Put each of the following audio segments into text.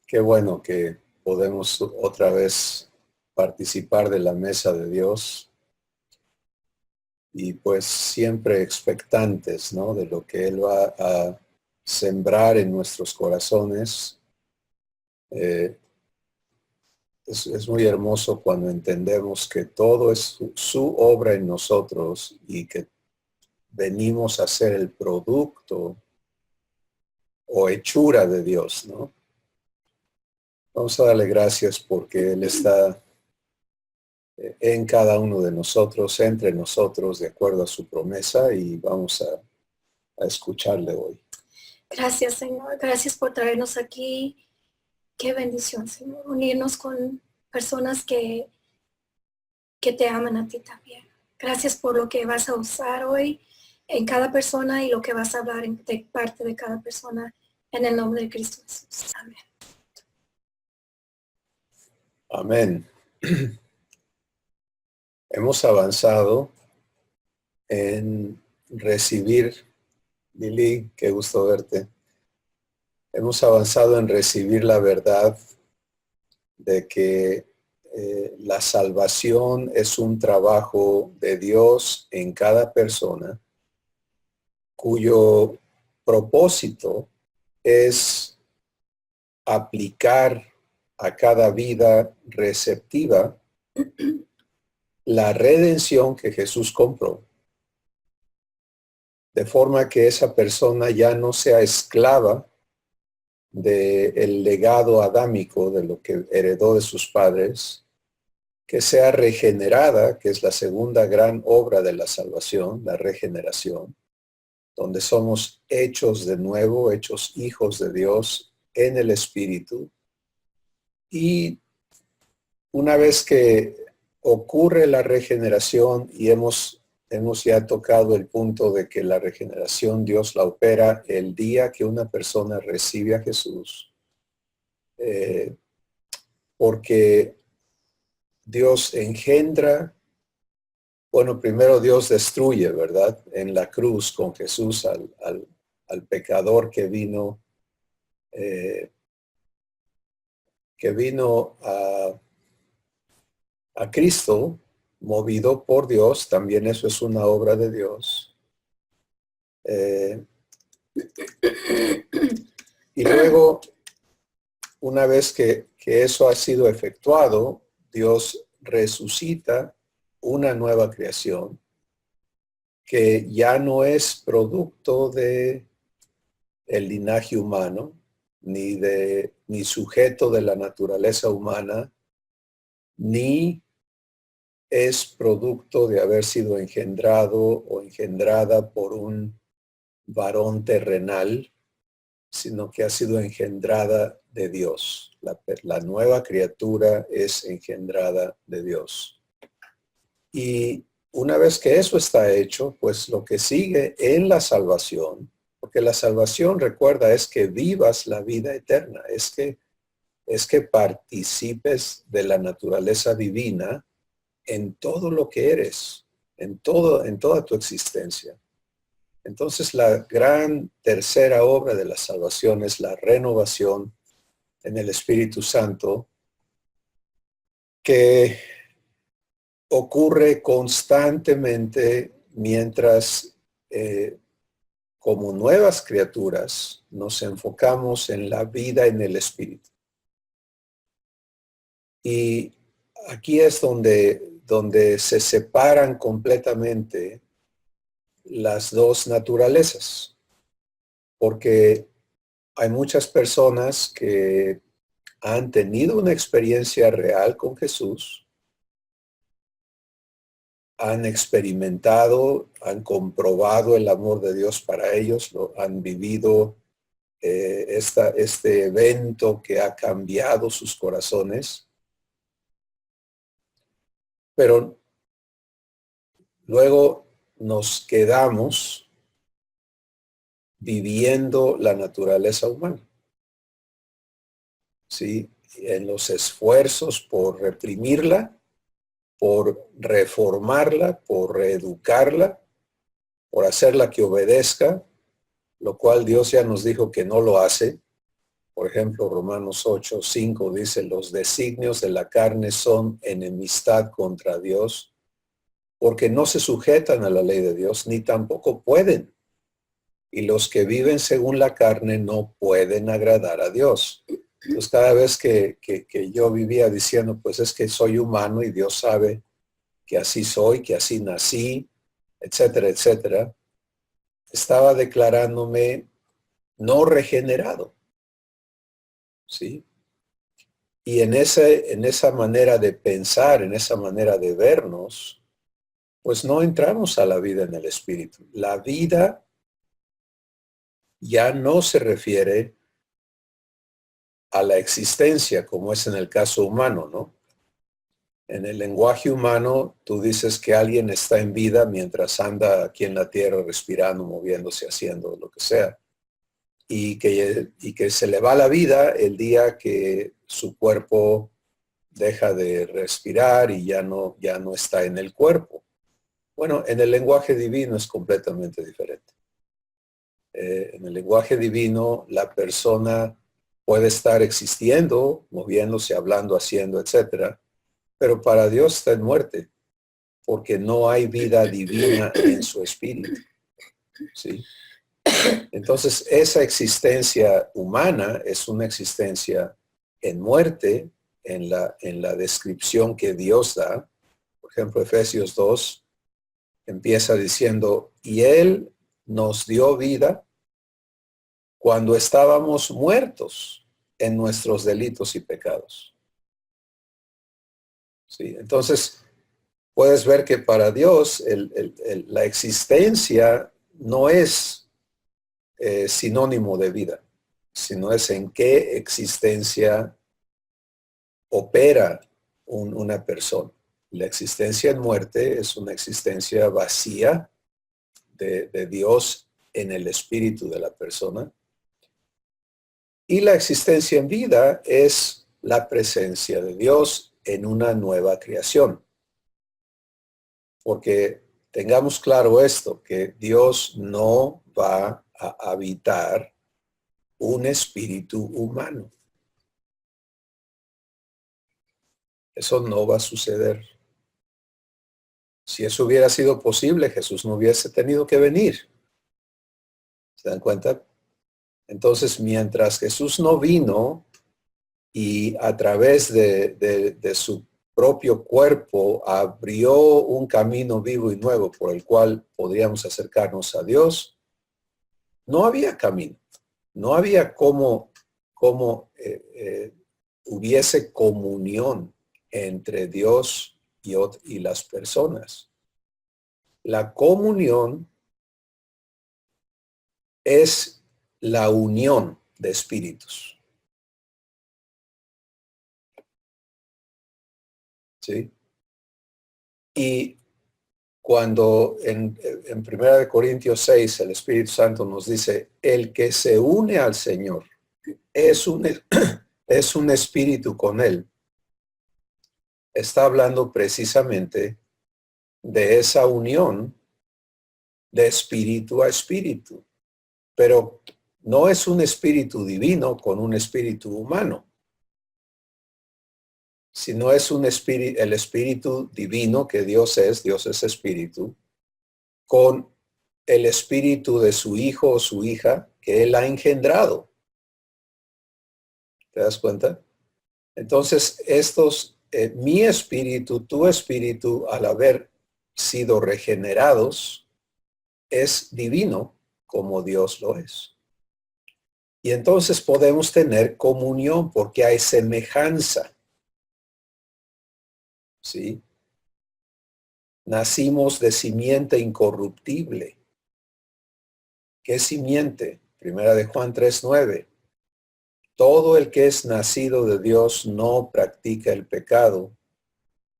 Qué bueno que podemos otra vez participar de la mesa de Dios y pues siempre expectantes, ¿no? De lo que Él va a sembrar en nuestros corazones. Eh, es muy hermoso cuando entendemos que todo es su obra en nosotros y que venimos a ser el producto o hechura de Dios, ¿no? Vamos a darle gracias porque Él está en cada uno de nosotros, entre nosotros, de acuerdo a su promesa, y vamos a escucharle hoy. Gracias, Señor. Gracias por traernos aquí. Qué bendición, Señor. Unirnos con personas que te aman a ti también. Gracias por lo que vas a usar hoy en cada persona y lo que vas a hablar de parte de cada persona en el nombre de Cristo Jesús. Amén. Amén. Hemos avanzado en recibir, Lili, qué gusto verte. Hemos avanzado en recibir la verdad de que la salvación es un trabajo de Dios en cada persona, cuyo propósito es aplicar a cada vida receptiva la redención que Jesús compró, de forma que esa persona ya no sea esclava del legado adámico, de lo que heredó de sus padres, que sea regenerada, que es la segunda gran obra de la salvación, la regeneración, donde somos hechos de nuevo, hechos hijos de Dios en el Espíritu. Y una vez que ocurre la regeneración y hemos ya tocado el punto de que la regeneración Dios la opera el día que una persona recibe a Jesús, porque Dios engendra, bueno, primero Dios destruye, ¿verdad? En la cruz con Jesús al pecador que vino a Cristo, movido por Dios, también eso es una obra de Dios. Y luego, una vez que eso ha sido efectuado, Dios resucita una nueva creación que ya no es producto de el linaje humano, ni sujeto de la naturaleza humana, ni es producto de haber sido engendrado o engendrada por un varón terrenal, sino que ha sido engendrada de Dios. La nueva criatura es engendrada de Dios. Y una vez que eso está hecho, pues lo que sigue en la salvación, porque la salvación, recuerda, es que vivas la vida eterna, es que participes de la naturaleza divina en todo lo que eres, en toda tu existencia. Entonces la gran tercera obra de la salvación es la renovación en el Espíritu Santo, que ocurre constantemente mientras como nuevas criaturas nos enfocamos en la vida en el Espíritu. Y aquí es donde se separan completamente las dos naturalezas, porque hay muchas personas que han tenido una experiencia real con Jesús, han experimentado, han comprobado el amor de Dios para ellos, han vivido este evento que ha cambiado sus corazones, pero luego nos quedamos viviendo la naturaleza humana, ¿sí? En los esfuerzos por reprimirla, por reformarla, por reeducarla, por hacerla que obedezca, lo cual Dios ya nos dijo que no lo hace, Por ejemplo, Romanos 8:5 dice, los designios de la carne son enemistad contra Dios, porque no se sujetan a la ley de Dios, ni tampoco pueden. Y los que viven según la carne no pueden agradar a Dios. Entonces, cada vez que yo vivía diciendo, pues es que soy humano y Dios sabe que así soy, que así nací, etcétera, etcétera, estaba declarándome no regenerado, ¿sí? Y en esa manera de pensar, en esa manera de vernos, pues no entramos a la vida en el Espíritu. La vida ya no se refiere a la existencia, como es en el caso humano, ¿no? En el lenguaje humano, tú dices que alguien está en vida mientras anda aquí en la tierra respirando, moviéndose, haciendo lo que sea. Y que se le va la vida el día que su cuerpo deja de respirar y ya no está en el cuerpo. Bueno, en el lenguaje divino es completamente diferente. En el lenguaje divino, la persona puede estar existiendo, moviéndose, hablando, haciendo, etcétera, pero para Dios está en muerte, porque no hay vida divina en su espíritu. ¿Sí? Entonces, esa existencia humana es una existencia en muerte, en la descripción que Dios da. Por ejemplo, Efesios 2 empieza diciendo, y Él nos dio vida cuando estábamos muertos en nuestros delitos y pecados. ¿Sí? Entonces, puedes ver que para Dios la existencia no es sinónimo de vida, sino es en qué existencia opera una persona. La existencia en muerte es una existencia vacía de Dios en el espíritu de la persona. Y la existencia en vida es la presencia de Dios en una nueva creación. Porque tengamos claro esto, que Dios no va a habitar un espíritu humano. Eso no va a suceder. Si eso hubiera sido posible, Jesús no hubiese tenido que venir. ¿Se dan cuenta? Entonces, mientras Jesús no vino y a través de su propio cuerpo abrió un camino vivo y nuevo por el cual podríamos acercarnos a Dios, no había camino. No había cómo hubiese comunión entre Dios y las personas. La comunión es la unión de espíritus. ¿Sí? Y cuando en 1 Corintios 6 el Espíritu Santo nos dice, el que se une al Señor es un espíritu con Él, está hablando precisamente de esa unión de espíritu a espíritu. Pero no es un espíritu divino con un espíritu humano, sino es el espíritu divino que Dios es espíritu, con el espíritu de su hijo o su hija que Él ha engendrado. ¿Te das cuenta? Entonces, mi espíritu, tu espíritu, al haber sido regenerados, es divino como Dios lo es. Y entonces podemos tener comunión porque hay semejanza. ¿Sí? Nacimos de simiente incorruptible. ¿Qué simiente? Primera de Juan 3:9. Todo el que es nacido de Dios no practica el pecado,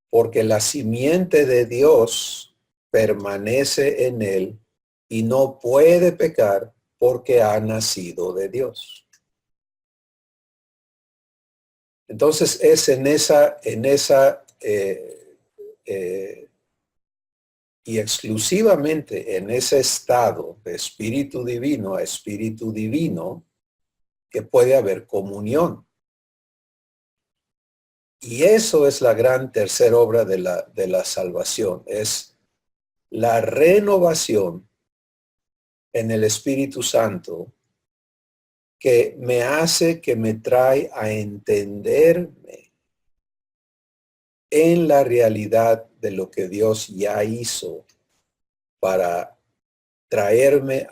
porque la simiente de Dios permanece en él y no puede pecar porque ha nacido de Dios. Entonces es en esa y exclusivamente en ese estado de espíritu divino a espíritu divino que puede haber comunión. Y eso es la gran tercera obra de la salvación, es la renovación en el Espíritu Santo que me trae a entenderme en la realidad de lo que Dios ya hizo para traerme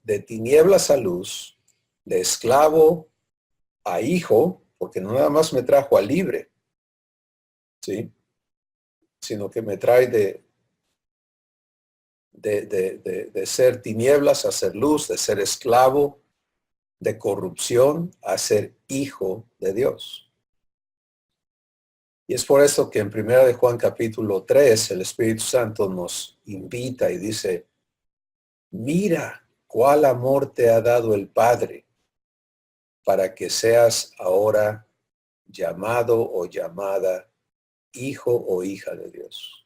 de tinieblas a luz, de esclavo a hijo, porque no nada más me trajo a libre, ¿sí? Sino que me trae de ser tinieblas a ser luz, de ser esclavo de corrupción a ser hijo de Dios. Y es por eso que en 1 Juan 3, el Espíritu Santo nos invita y dice, mira cuál amor te ha dado el Padre para que seas ahora llamado o llamada hijo o hija de Dios.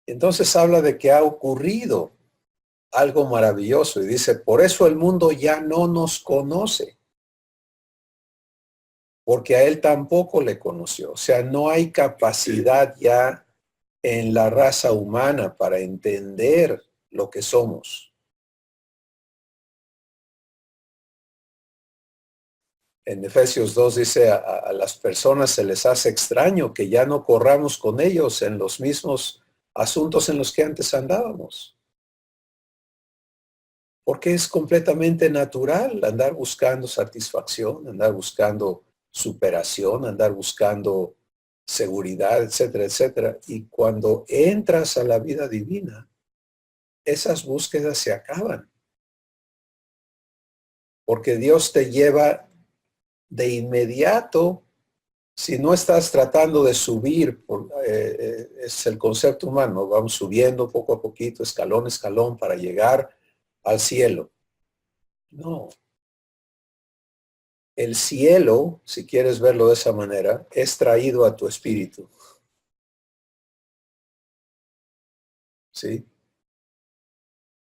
Entonces habla de que ha ocurrido algo maravilloso y dice, por eso el mundo ya no nos conoce, porque a él tampoco le conoció. O sea, no hay capacidad ya en la raza humana para entender lo que somos. En Efesios 2 dice, a las personas se les hace extraño que ya no corramos con ellos en los mismos asuntos en los que antes andábamos. Porque es completamente natural andar buscando satisfacción, andar buscando superación, andar buscando seguridad, etcétera, etcétera. Y cuando entras a la vida divina, esas búsquedas se acaban. Porque Dios te lleva de inmediato, si no estás tratando de subir, es el concepto humano, vamos subiendo poco a poquito, escalón a escalón para llegar al cielo. No. El cielo, si quieres verlo de esa manera, es traído a tu espíritu. ¿Sí?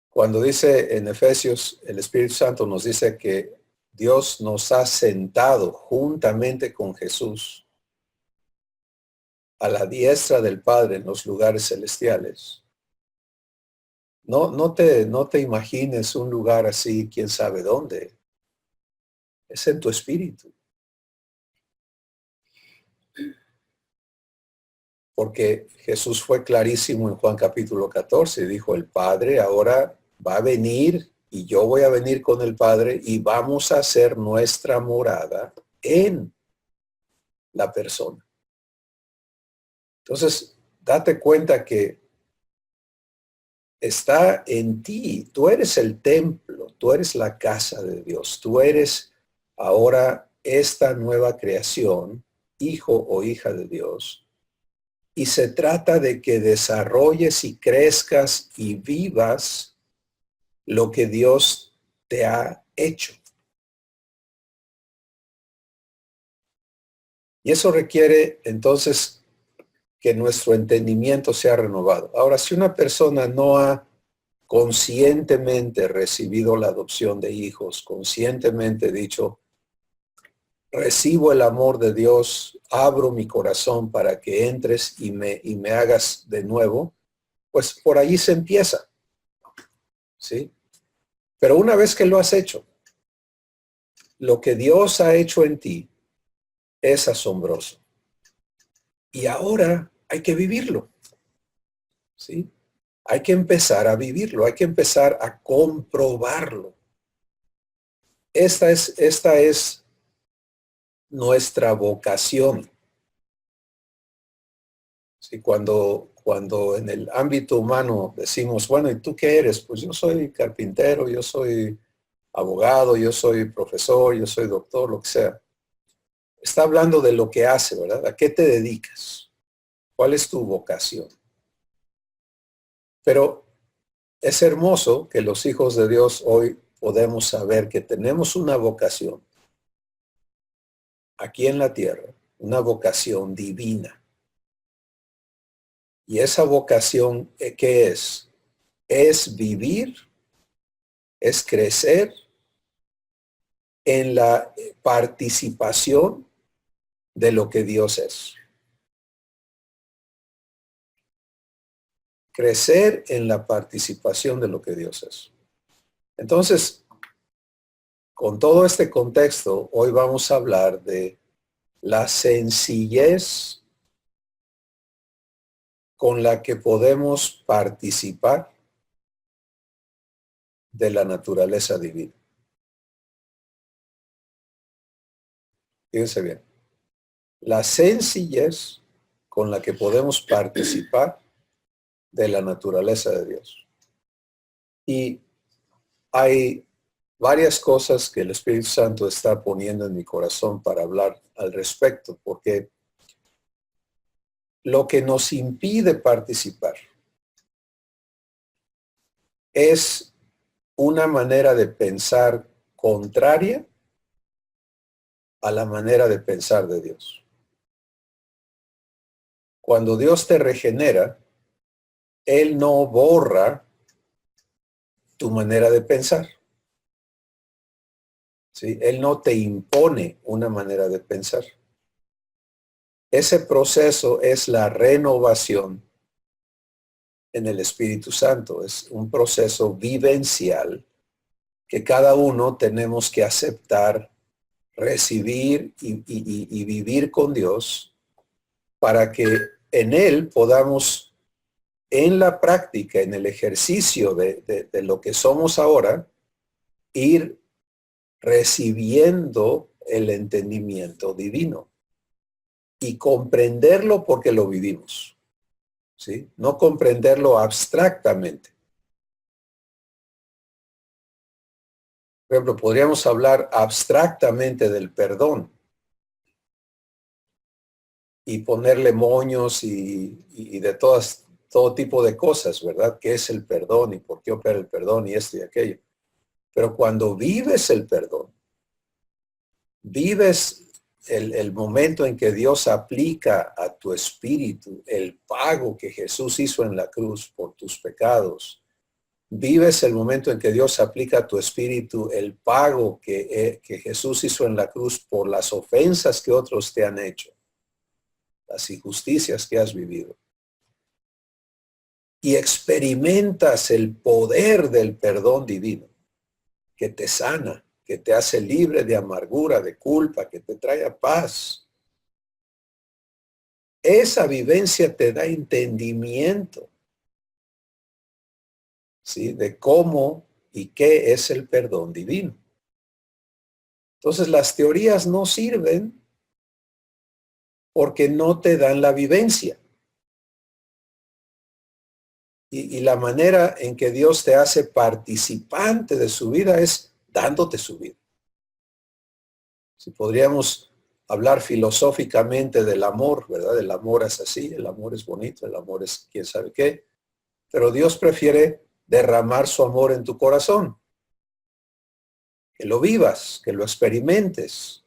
Cuando dice en Efesios, el Espíritu Santo nos dice que Dios nos ha sentado juntamente con Jesús a la diestra del Padre en los lugares celestiales. No te imagines un lugar así, quién sabe dónde. Es en tu espíritu. Porque Jesús fue clarísimo en Juan 14, dijo, el Padre ahora va a venir y yo voy a venir con el Padre y vamos a hacer nuestra morada en la persona. Entonces, date cuenta que está en ti, tú eres el templo, tú eres la casa de Dios, tú eres ahora esta nueva creación, hijo o hija de Dios. Y se trata de que desarrolles y crezcas y vivas lo que Dios te ha hecho. Y eso requiere entonces que nuestro entendimiento sea renovado. Ahora, si una persona no ha conscientemente recibido la adopción de hijos, conscientemente dicho, recibo el amor de Dios, abro mi corazón para que entres y me hagas de nuevo, pues por ahí se empieza. ¿Sí? Pero una vez que lo has hecho, lo que Dios ha hecho en ti es asombroso. Y ahora hay que vivirlo. ¿Sí? Hay que empezar a vivirlo, hay que empezar a comprobarlo. Esta es nuestra vocación. ¿Sí? Cuando en el ámbito humano decimos, bueno, ¿y tú qué eres? Pues yo soy carpintero, yo soy abogado, yo soy profesor, yo soy doctor, lo que sea. Está hablando de lo que hace, ¿verdad? ¿A qué te dedicas? ¿Cuál es tu vocación? Pero es hermoso que los hijos de Dios hoy podemos saber que tenemos una vocación aquí en la tierra, una vocación divina. Y esa vocación, ¿qué es? Es vivir, es crecer en la participación de lo que Dios es. Crecer en la participación de lo que Dios es. Entonces, con todo este contexto, hoy vamos a hablar de la sencillez con la que podemos participar de la naturaleza divina. Fíjense bien. La sencillez con la que podemos participar de la naturaleza de Dios. Y hay varias cosas que el Espíritu Santo está poniendo en mi corazón para hablar al respecto, porque lo que nos impide participar es una manera de pensar contraria a la manera de pensar de Dios. Cuando Dios te regenera, Él no borra tu manera de pensar. ¿Sí? Él no te impone una manera de pensar. Ese proceso es la renovación en el Espíritu Santo. Es un proceso vivencial que cada uno tenemos que aceptar, recibir y vivir con Dios para que en Él podamos, en la práctica, en el ejercicio de lo que somos ahora, ir recibiendo el entendimiento divino y comprenderlo porque lo vivimos, ¿sí? No comprenderlo abstractamente. Por ejemplo, podríamos hablar abstractamente del perdón y ponerle moños y de todo tipo de cosas, ¿verdad? ¿Qué es el perdón y por qué opera el perdón y esto y aquello? Pero cuando vives el perdón, vives el momento en que Dios aplica a tu espíritu el pago que Jesús hizo en la cruz por tus pecados, vives el momento en que Dios aplica a tu espíritu el pago que Jesús hizo en la cruz por las ofensas que otros te han hecho, las injusticias que has vivido. Y experimentas el poder del perdón divino que te sana, que te hace libre de amargura, de culpa, que te trae paz. Esa vivencia te da entendimiento, ¿sí? De cómo y qué es el perdón divino. Entonces las teorías no sirven porque no te dan la vivencia. Y la manera en que Dios te hace participante de su vida es dándote su vida. Si podríamos hablar filosóficamente del amor, ¿verdad? El amor es así, el amor es bonito, el amor es quién sabe qué. Pero Dios prefiere derramar su amor en tu corazón. Que lo vivas, que lo experimentes.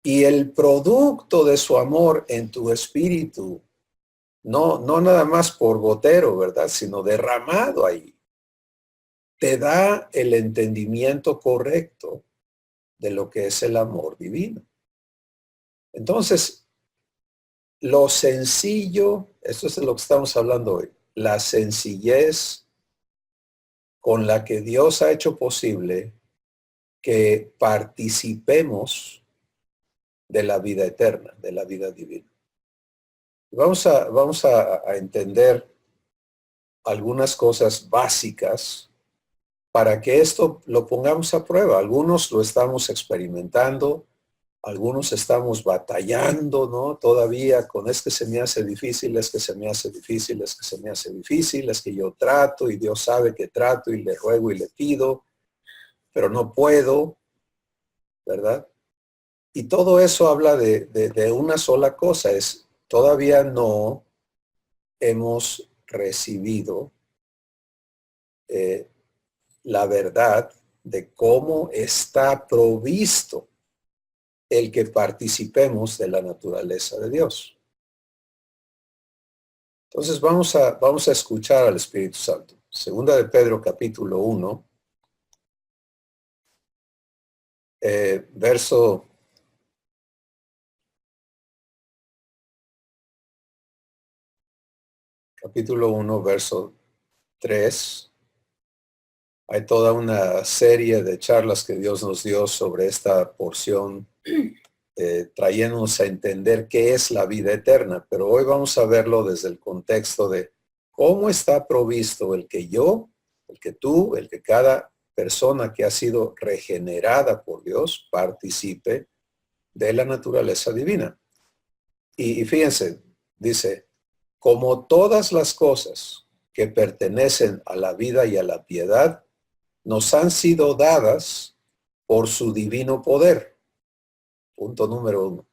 Y el producto de su amor en tu espíritu, no nada más por gotero, ¿verdad? Sino derramado ahí, te da el entendimiento correcto de lo que es el amor divino. Entonces, lo sencillo, esto es de lo que estamos hablando hoy, la sencillez con la que Dios ha hecho posible que participemos de la vida eterna, de la vida divina. Vamos a entender algunas cosas básicas para que esto lo pongamos a prueba. Algunos lo estamos experimentando, algunos estamos batallando, ¿no? Todavía con es que se me hace difícil, es que se me hace difícil, es que se me hace difícil, es que yo trato y Dios sabe que trato y le ruego y le pido, pero no puedo, ¿verdad? Y todo eso habla de una sola cosa, es todavía no hemos recibido la verdad de cómo está provisto el que participemos de la naturaleza de Dios. Entonces vamos a escuchar al Espíritu Santo. Segunda de Pedro capítulo 1. verso capítulo 1, verso 3. Hay toda una serie de charlas que Dios nos dio sobre esta porción, trayéndonos a entender qué es la vida eterna. Pero hoy vamos a verlo desde el contexto de cómo está provisto el que yo, el que tú, el que cada persona que ha sido regenerada por Dios participe de la naturaleza divina. Y fíjense, dice, como todas las cosas que pertenecen a la vida y a la piedad, nos han sido dadas por su divino poder. Punto número 1.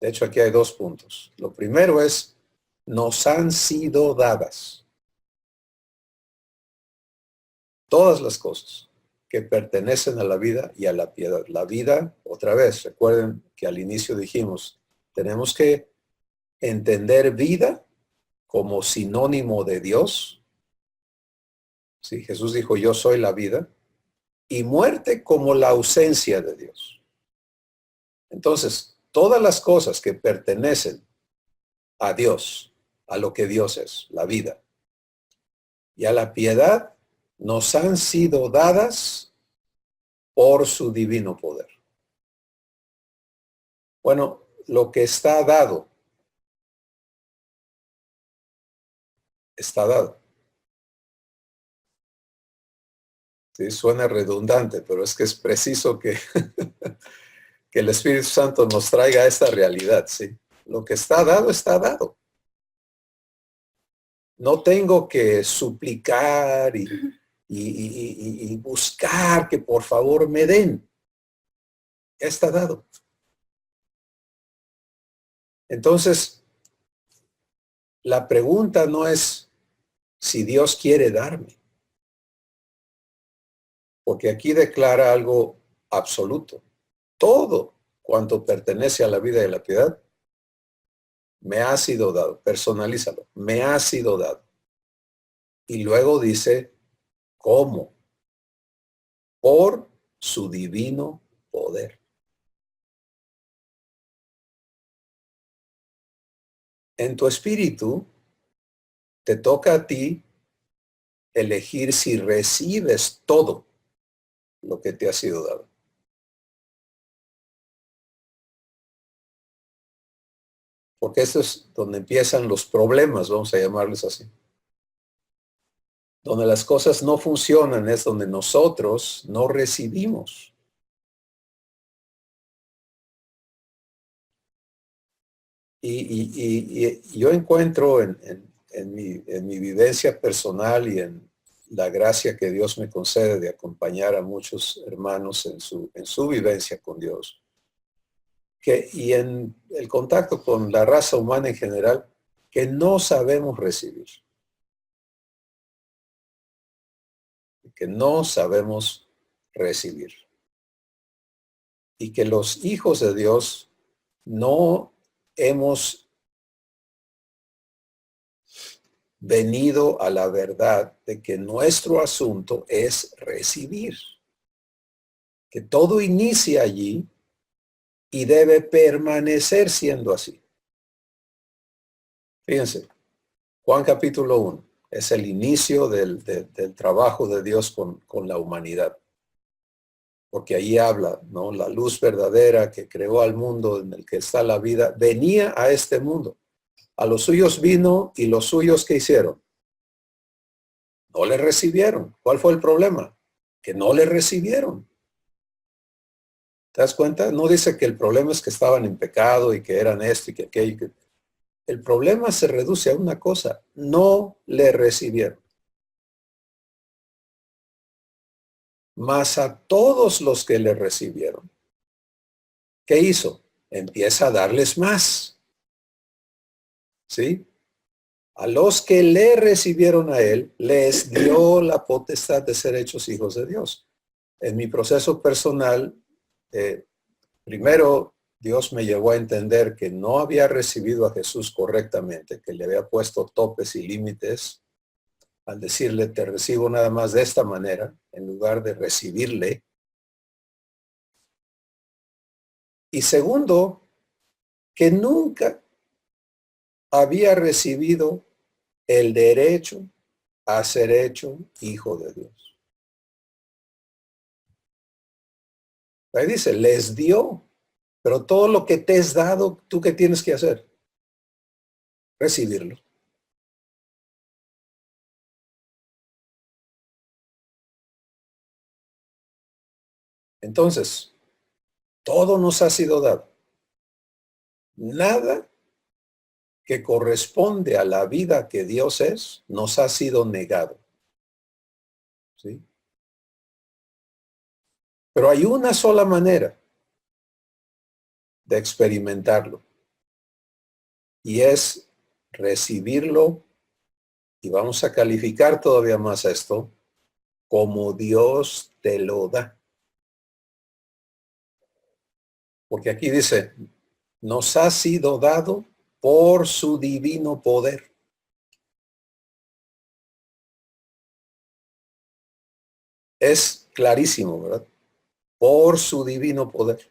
De hecho, aquí hay 2 puntos. Lo primero es, nos han sido dadas todas las cosas que pertenecen a la vida y a la piedad. La vida, otra vez, recuerden que al inicio dijimos, tenemos que entender vida como sinónimo de Dios. Sí, Jesús dijo, yo soy la vida. Y muerte como la ausencia de Dios. Entonces, todas las cosas que pertenecen a Dios, a lo que Dios es, la vida, y a la piedad, nos han sido dadas por su divino poder. Bueno, lo que está dado, está dado. Sí, suena redundante, pero es que es preciso que, que el Espíritu Santo nos traiga esta realidad, ¿sí? Lo que está dado, está dado. No tengo que suplicar y buscar que por favor me den. Está dado. Entonces, la pregunta no es si Dios quiere darme, porque aquí declara algo absoluto. Todo cuanto pertenece a la vida y a la piedad me ha sido dado. Personalízalo. Me ha sido dado. Y luego dice, ¿cómo? Por su divino poder. En tu espíritu te toca a ti elegir si recibes todo lo que te ha sido dado. Porque esto es donde empiezan los problemas, vamos a llamarles así. Donde las cosas no funcionan es donde nosotros no recibimos. Y yo encuentro en mi vivencia personal y en la gracia que Dios me concede de acompañar a muchos hermanos en su vivencia con Dios, y en el contacto con la raza humana en general, que no sabemos recibir. Que no sabemos recibir. Y que los hijos de Dios no hemos venido a la verdad de que nuestro asunto es recibir. Que todo inicia allí y debe permanecer siendo así. Fíjense, Juan capítulo 1 es el inicio del trabajo de Dios con la humanidad. Porque ahí habla, ¿no? La luz verdadera que creó al mundo en el que está la vida, venía a este mundo. A los suyos vino y los suyos, ¿qué hicieron? No le recibieron. ¿Cuál fue el problema? Que no le recibieron. ¿Te das cuenta? No dice que el problema es que estaban en pecado y que eran esto y que aquello. El problema se reduce a una cosa. No le recibieron. Mas a todos los que le recibieron, ¿qué hizo? Empieza a darles más. ¿Sí? A los que le recibieron a él, les dio la potestad de ser hechos hijos de Dios. En mi proceso personal, primero Dios me llevó a entender que no había recibido a Jesús correctamente, que le había puesto topes y límites al decirle, te recibo nada más de esta manera, en lugar de recibirle Y segundo, que nunca había recibido el derecho a ser hecho hijo de Dios. Ahí dice, les dio, pero todo lo que te es dado, ¿tú qué tienes que hacer? Recibirlo. Entonces, todo nos ha sido dado. Nada que corresponde a la vida que Dios es, nos ha sido negado. ¿Sí? Pero hay una sola manera de experimentarlo, y es recibirlo, y vamos a calificar todavía más esto, como Dios te lo da. Porque aquí dice, nos ha sido dado por su divino poder. Es clarísimo, ¿verdad? Por su divino poder.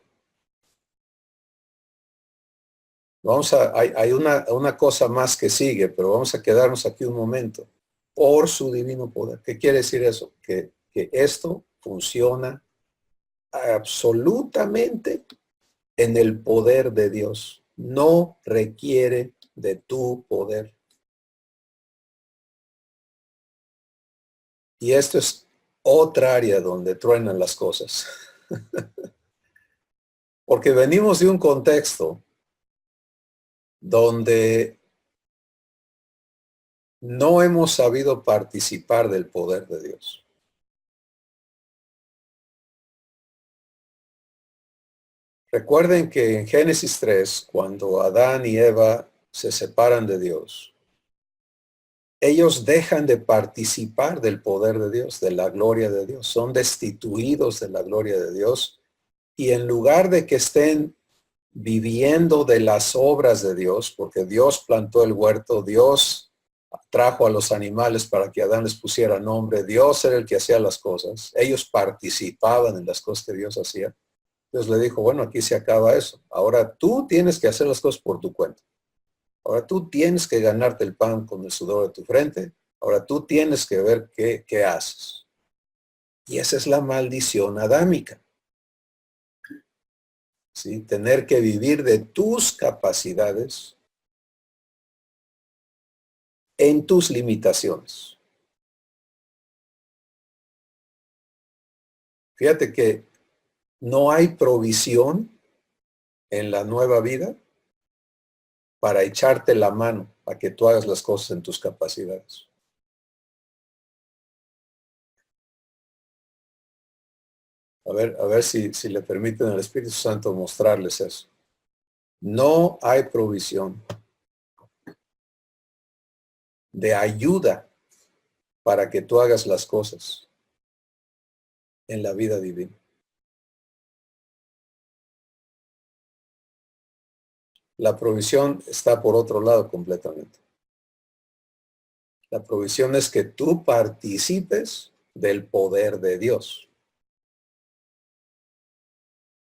Hay una cosa más que sigue, pero vamos a quedarnos aquí un momento. Por su divino poder. ¿Qué quiere decir eso? Que esto funciona absolutamente en el poder de Dios. No requiere de tu poder. Y esto es otra área donde truenan las cosas. Porque venimos de un contexto donde no hemos sabido participar del poder de Dios. Recuerden que en Génesis 3, cuando Adán y Eva se separan de Dios, ellos dejan de participar del poder de Dios, de la gloria de Dios. Son destituidos de la gloria de Dios. Y en lugar de que estén viviendo de las obras de Dios, porque Dios plantó el huerto, Dios trajo a los animales para que Adán les pusiera nombre, Dios era el que hacía las cosas, ellos participaban en las cosas que Dios hacía. Dios le dijo, bueno, aquí se acaba eso. Ahora tú tienes que hacer las cosas por tu cuenta. Ahora tú tienes que ganarte el pan con el sudor de tu frente. Ahora tú tienes que ver qué haces. Y esa es la maldición adámica. ¿Sí? Tener que vivir de tus capacidades en tus limitaciones. Fíjate que no hay provisión en la nueva vida para echarte la mano a que tú hagas las cosas en tus capacidades. A ver si le permiten al Espíritu Santo mostrarles eso. No hay provisión de ayuda para que tú hagas las cosas en la vida divina. La provisión está por otro lado completamente. La provisión es que tú participes del poder de Dios.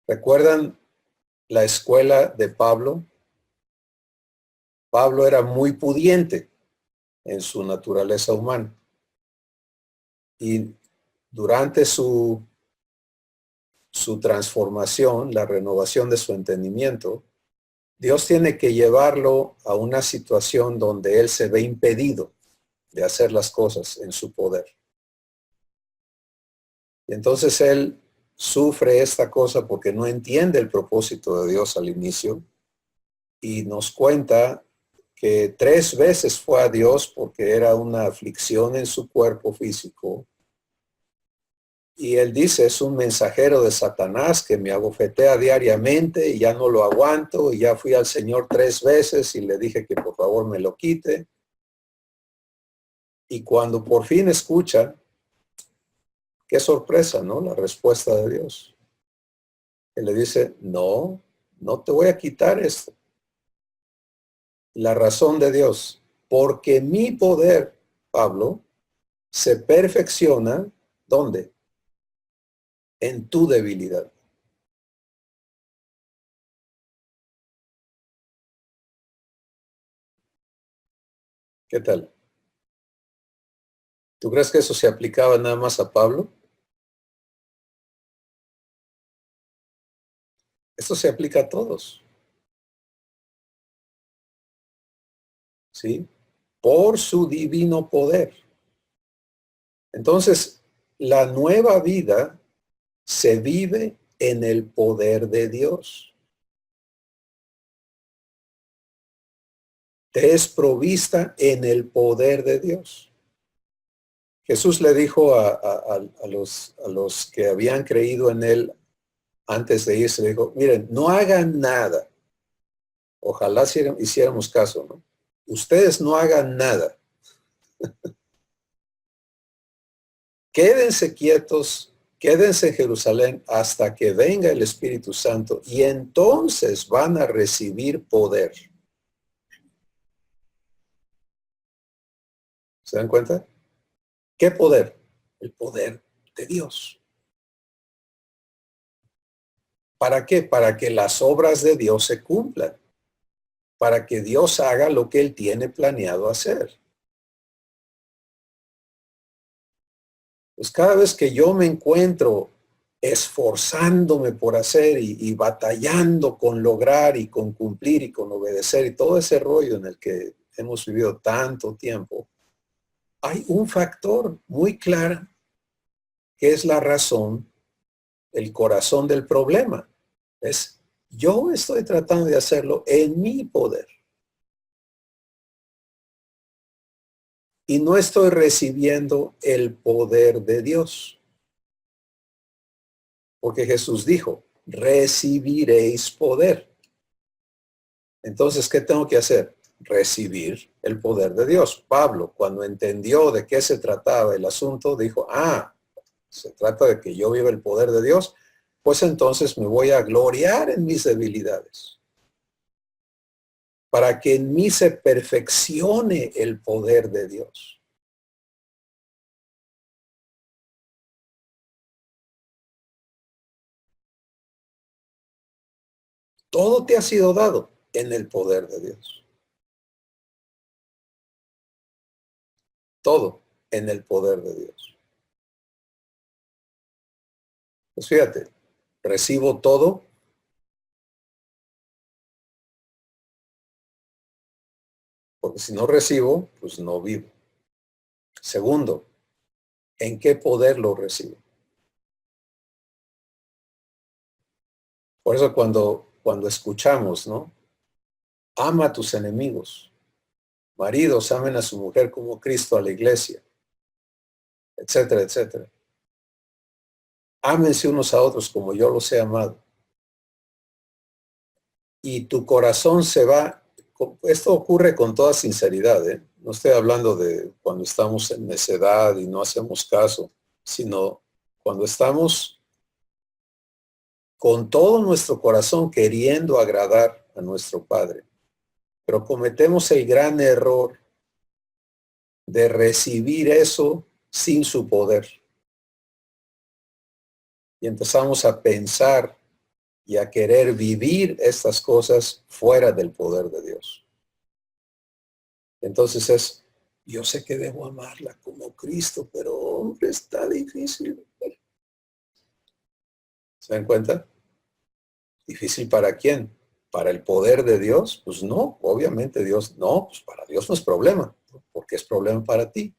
¿Recuerdan la escuela de Pablo? Pablo era muy pudiente en su naturaleza humana. Y durante su transformación, la renovación de su entendimiento, Dios tiene que llevarlo a una situación donde él se ve impedido de hacer las cosas en su poder. Y entonces él sufre esta cosa porque no entiende el propósito de Dios al inicio y nos cuenta que 3 veces fue a Dios porque era una aflicción en su cuerpo físico. Y él dice, es un mensajero de Satanás que me abofetea diariamente y ya no lo aguanto. Y ya fui al Señor 3 veces y le dije que por favor me lo quite. Y cuando por fin escucha, qué sorpresa, ¿no? La respuesta de Dios. Él le dice, no, no te voy a quitar esto. La razón de Dios, porque mi poder, Pablo, se perfecciona, ¿dónde? En tu debilidad. ¿Qué tal? ¿Tú crees que eso se aplicaba nada más a Pablo? Esto se aplica a todos, ¿sí? Por su divino poder. Entonces, la nueva vida se vive en el poder de Dios. Te es provista en el poder de Dios. Jesús le dijo a los que habían creído en él antes de irse, le dijo, miren, no hagan nada. Ojalá hiciéramos caso, ¿no? Ustedes no hagan nada. Quédense quietos, quédense en Jerusalén hasta que venga el Espíritu Santo y entonces van a recibir poder. ¿Se dan cuenta? ¿Qué poder? El poder de Dios. ¿Para qué? Para que las obras de Dios se cumplan. Para que Dios haga lo que Él tiene planeado hacer. Pues cada vez que yo me encuentro esforzándome por hacer y batallando con lograr y con cumplir y con obedecer y todo ese rollo en el que hemos vivido tanto tiempo, hay un factor muy claro que es la razón, el corazón del problema. Es, yo estoy tratando de hacerlo en mi poder. Y no estoy recibiendo el poder de Dios. Porque Jesús dijo, recibiréis poder. Entonces, ¿qué tengo que hacer? Recibir el poder de Dios. Pablo, cuando entendió de qué se trataba el asunto, dijo, se trata de que yo viva el poder de Dios, pues entonces me voy a gloriar en mis debilidades, para que en mí se perfeccione el poder de Dios. Todo te ha sido dado en el poder de Dios. Todo en el poder de Dios. Pues fíjate, recibo todo porque si no recibo, pues no vivo. Segundo, ¿en qué poder lo recibo? Por eso cuando escuchamos, ¿no? Ama a tus enemigos. Maridos, amen a su mujer como Cristo a la iglesia, etcétera, etcétera. Ámense unos a otros como yo los he amado. Y tu corazón se va, esto ocurre con toda sinceridad, ¿eh? No estoy hablando de cuando estamos en necedad y no hacemos caso, sino cuando estamos con todo nuestro corazón queriendo agradar a nuestro Padre. Pero cometemos el gran error de recibir eso sin su poder. Y empezamos a pensar y a querer vivir estas cosas fuera del poder de Dios. Entonces yo sé que debo amarla como Cristo, pero hombre, está difícil. ¿Se dan cuenta? ¿Difícil para quién? ¿Para el poder de Dios? Pues no, obviamente Dios, no, pues para Dios no es problema, porque es problema para ti.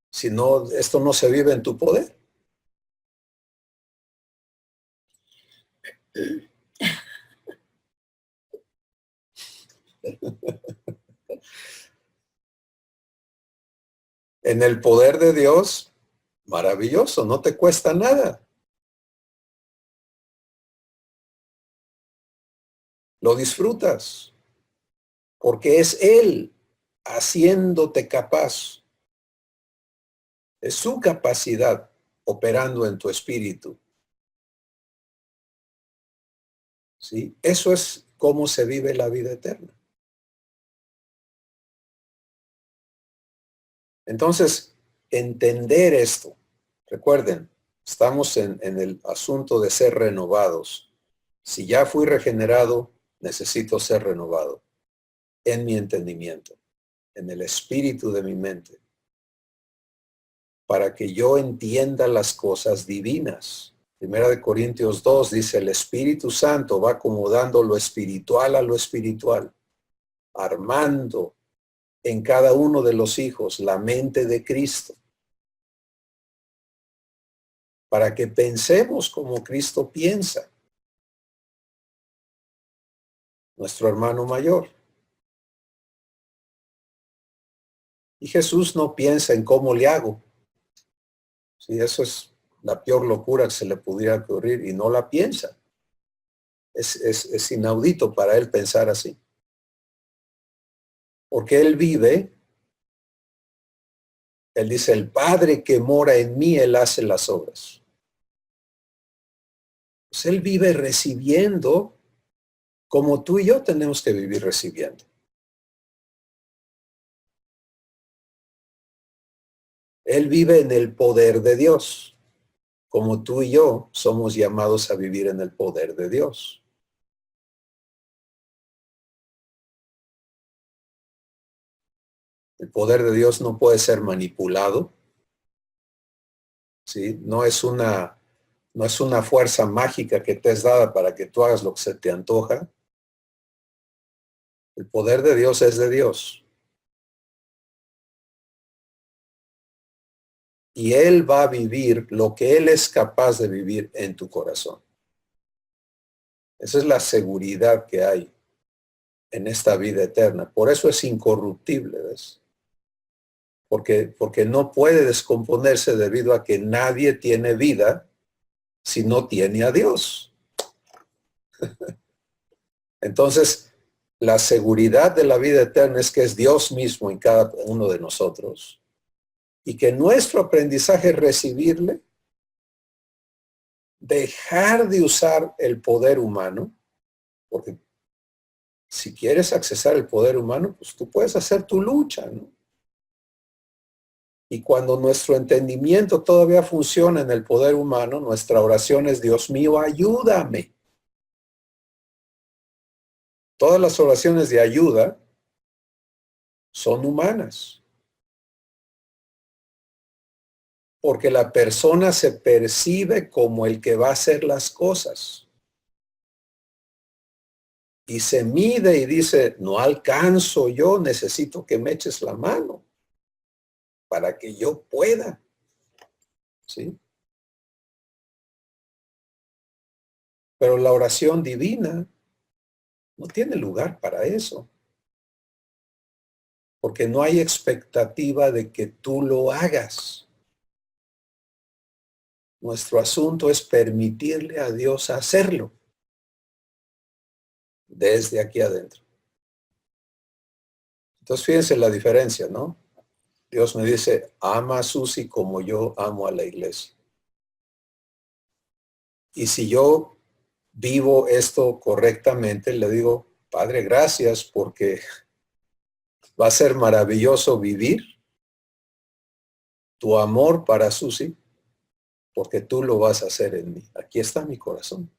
Si no, esto no se vive en tu poder. En el poder de Dios, maravilloso, no te cuesta nada. Lo disfrutas, porque es Él haciéndote capaz. Es su capacidad operando en tu espíritu. ¿Sí? Eso es cómo se vive la vida eterna. Entonces, entender esto. Recuerden, estamos en el asunto de ser renovados. Si ya fui regenerado, necesito ser renovado en mi entendimiento. en el espíritu de mi mente, para que yo entienda las cosas divinas. Primera de Corintios 2 dice, el Espíritu Santo va acomodando lo espiritual a lo espiritual, armando en cada uno de los hijos la mente de Cristo, para que pensemos como Cristo piensa, nuestro hermano mayor. Y Jesús no piensa en cómo le hago. Sí, eso es la peor locura que se le pudiera ocurrir y no la piensa. Es inaudito para él pensar así. Porque él vive, él dice, el Padre que mora en mí, él hace las obras. Pues él vive recibiendo como tú y yo tenemos que vivir recibiendo. Él vive en el poder de Dios, como tú y yo somos llamados a vivir en el poder de Dios. El poder de Dios no puede ser manipulado, ¿sí? No es una fuerza mágica que te es dada para que tú hagas lo que se te antoja. El poder de Dios es de Dios. Y Él va a vivir lo que Él es capaz de vivir en tu corazón. Esa es la seguridad que hay en esta vida eterna. Por eso es incorruptible, ¿ves? Porque no puede descomponerse debido a que nadie tiene vida si no tiene a Dios. Entonces, la seguridad de la vida eterna es que es Dios mismo en cada uno de nosotros y que nuestro aprendizaje es recibirle, dejar de usar el poder humano, porque si quieres accesar el poder humano, pues tú puedes hacer tu lucha, ¿no? Y cuando nuestro entendimiento todavía funciona en el poder humano, nuestra oración es, Dios mío, ayúdame. Todas las oraciones de ayuda son humanas. Porque la persona se percibe como el que va a hacer las cosas. Y se mide y dice, no alcanzo yo, necesito que me eches la mano para que yo pueda. ¿Sí? Pero la oración divina no tiene lugar para eso. Porque no hay expectativa de que tú lo hagas. Nuestro asunto es permitirle a Dios hacerlo desde aquí adentro. Entonces fíjense la diferencia, ¿no? Dios me dice, ama a Susi como yo amo a la iglesia. Y si yo vivo esto correctamente, le digo, Padre, gracias porque va a ser maravilloso vivir tu amor para Susi, porque tú lo vas a hacer en mí. Aquí está mi corazón.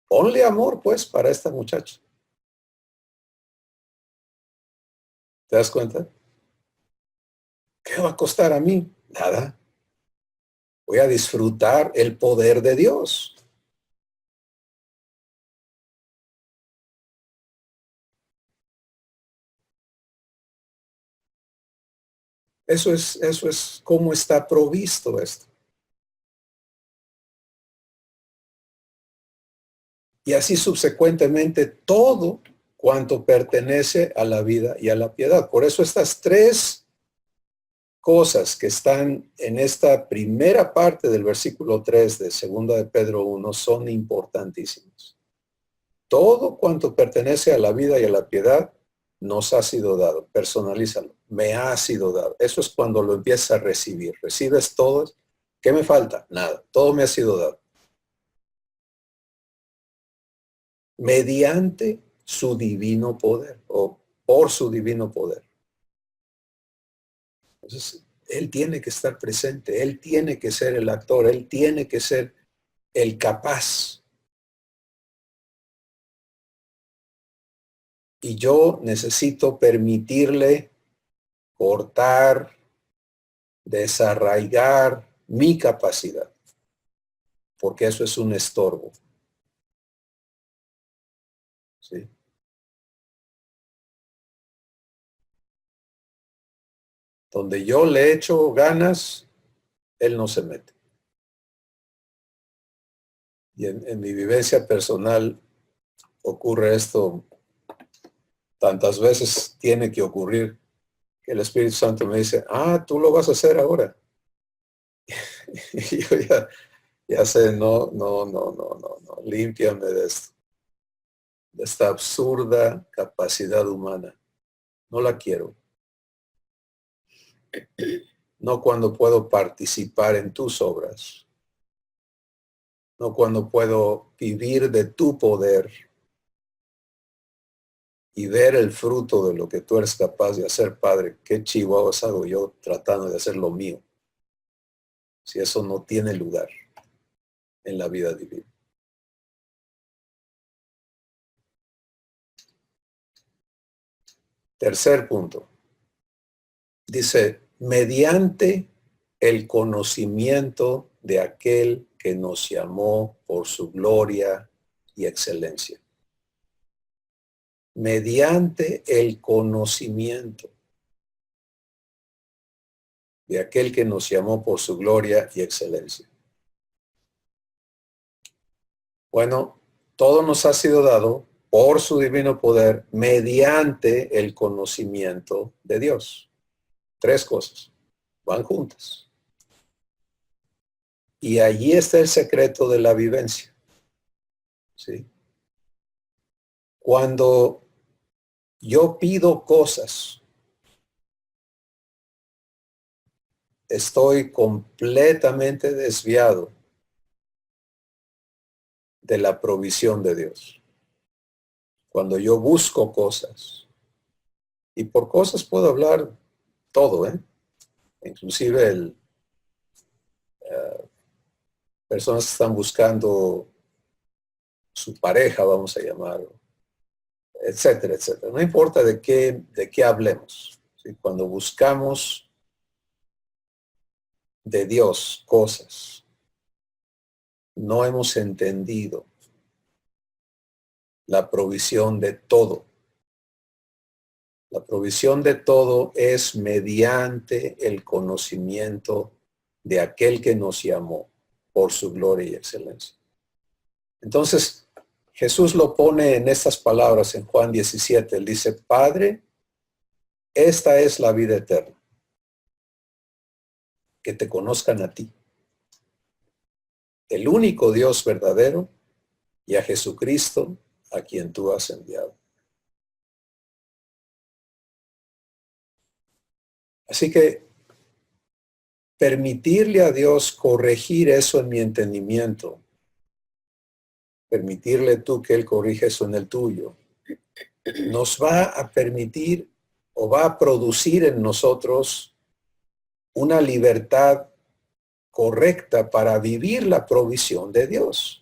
Ponle amor, pues, para esta muchacha. ¿Te das cuenta? ¿Qué va a costar a mí? Nada. Voy a disfrutar el poder de Dios. Eso es cómo está provisto esto. Y así subsecuentemente todo cuanto pertenece a la vida y a la piedad. Por eso estas tres cosas que están en esta primera parte del versículo 3 de 2 de Pedro 1 son importantísimas. Todo cuanto pertenece a la vida y a la piedad nos ha sido dado. Personalízalo. Me ha sido dado. Eso es cuando lo empiezas a recibir. Recibes todo. ¿Qué me falta? Nada. Todo me ha sido dado. Mediante su divino poder o por su divino poder. Entonces, él tiene que estar presente, él tiene que ser el actor, él tiene que ser el capaz Y yo necesito permitirle cortar, desarraigar mi capacidad, porque eso es un estorbo. ¿Sí? Donde yo le echo ganas, él no se mete. Y en mi vivencia personal ocurre esto tantas veces, tiene que ocurrir, que el Espíritu Santo me dice, tú lo vas a hacer ahora. Y yo ya sé, no, límpiame de esto, de esta absurda capacidad humana. No la quiero. No cuando puedo participar en tus obras. No cuando puedo vivir de tu poder y ver el fruto de lo que tú eres capaz de hacer, Padre. ¿Qué chihuahuas hago yo tratando de hacer lo mío? Si eso no tiene lugar en la vida divina. Tercer punto. Dice, mediante el conocimiento de aquel que nos llamó por su gloria y excelencia. Mediante el conocimiento de aquel que nos llamó por su gloria y excelencia. Bueno, todo nos ha sido dado por su divino poder mediante el conocimiento de Dios. Tres cosas, van juntas. Y allí está el secreto de la vivencia. ¿Sí? Cuando yo pido cosas, estoy completamente desviado de la provisión de Dios. Cuando yo busco cosas, y por cosas puedo hablar todo, inclusive personas que están buscando su pareja, vamos a llamarlo, etcétera, etcétera. No importa de qué hablemos. ¿Sí? Cuando buscamos de Dios cosas, no hemos entendido la provisión de todo. La provisión de todo es mediante el conocimiento de aquel que nos llamó por su gloria y excelencia. Entonces, Jesús lo pone en estas palabras en Juan 17. Él dice, Padre, esta es la vida eterna, que te conozcan a ti, el único Dios verdadero, y a Jesucristo, a quien tú has enviado. Así que permitirle a Dios corregir eso en mi entendimiento, permitirle tú que Él corrija eso en el tuyo, nos va a permitir o va a producir en nosotros una libertad correcta para vivir la provisión de Dios.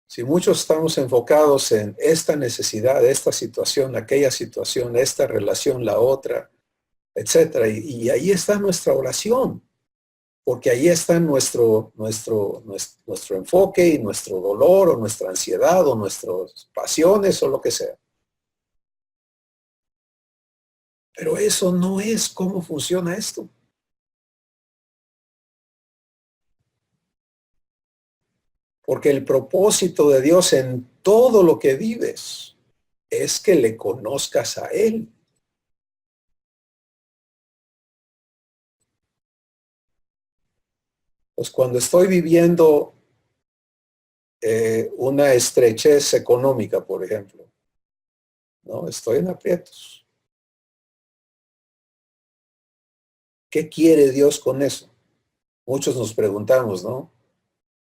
Si muchos estamos enfocados en esta necesidad, esta situación, aquella situación, esta relación, la otra, etcétera, y ahí está nuestra oración, porque ahí está nuestro enfoque y nuestro dolor o nuestra ansiedad o nuestras pasiones o lo que sea. Pero eso no es cómo funciona esto. Porque el propósito de Dios en todo lo que vives es que le conozcas a Él. Pues cuando estoy viviendo una estrechez económica, por ejemplo, ¿no? Estoy en aprietos. ¿Qué quiere Dios con eso? Muchos nos preguntamos, ¿no?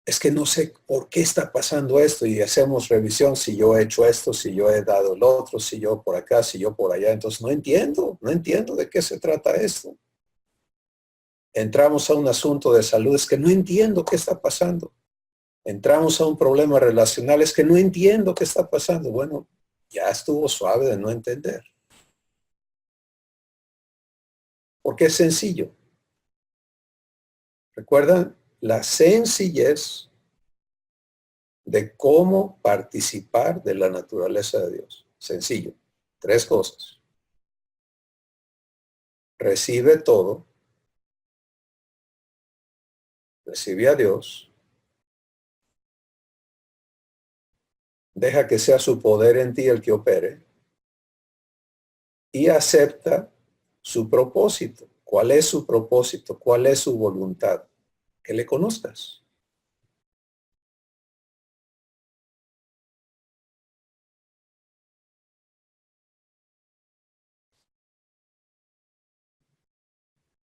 Es que no sé por qué está pasando esto y hacemos revisión si yo he hecho esto, si yo he dado lo otro, si yo por acá, si yo por allá. Entonces no entiendo de qué se trata esto. Entramos a un asunto de salud, es que no entiendo qué está pasando. Entramos a un problema relacional, es que no entiendo qué está pasando. Bueno, ya estuvo suave de no entender. Porque es sencillo. ¿Recuerdan? La sencillez de cómo participar de la naturaleza de Dios. Sencillo. 3 cosas. Recibe todo. Recibe a Dios. Deja que sea su poder en ti el que opere. Y acepta su propósito. ¿Cuál es su propósito? ¿Cuál es su voluntad? Que le conozcas.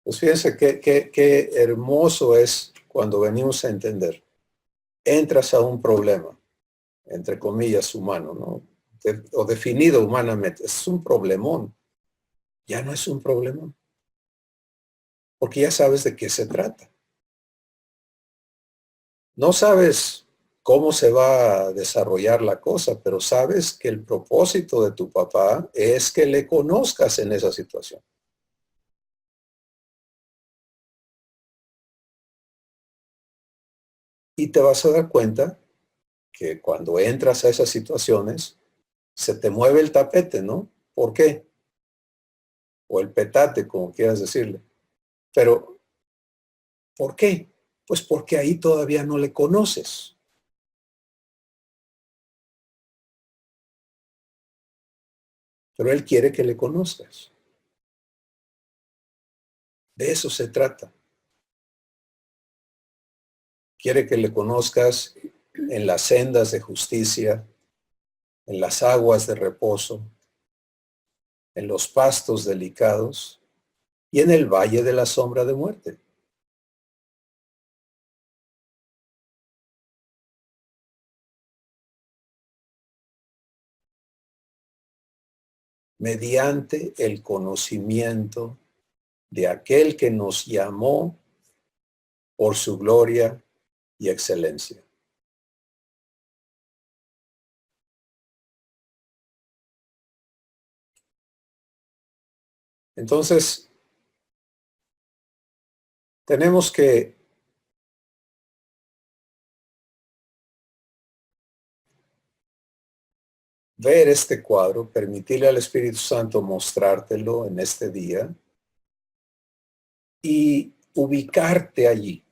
Pues fíjense qué hermoso es cuando venimos a entender. Entras a un problema, entre comillas, humano, ¿no? O definido humanamente. Es un problemón. Ya no es un problemón. Porque ya sabes de qué se trata. No sabes cómo se va a desarrollar la cosa, pero sabes que el propósito de tu papá es que le conozcas en esa situación. Y te vas a dar cuenta que cuando entras a esas situaciones, se te mueve el tapete, ¿no? ¿Por qué? O el petate, como quieras decirle. Pero, ¿por qué? Pues porque ahí todavía no le conoces. Pero él quiere que le conozcas. De eso se trata. Quiere que le conozcas en las sendas de justicia, en las aguas de reposo, en los pastos delicados y en el valle de la sombra de muerte. Mediante el conocimiento de aquel que nos llamó por su gloria y excelencia. Entonces, tenemos que ver este cuadro, permitirle al Espíritu Santo mostrártelo en este día y ubicarte allí,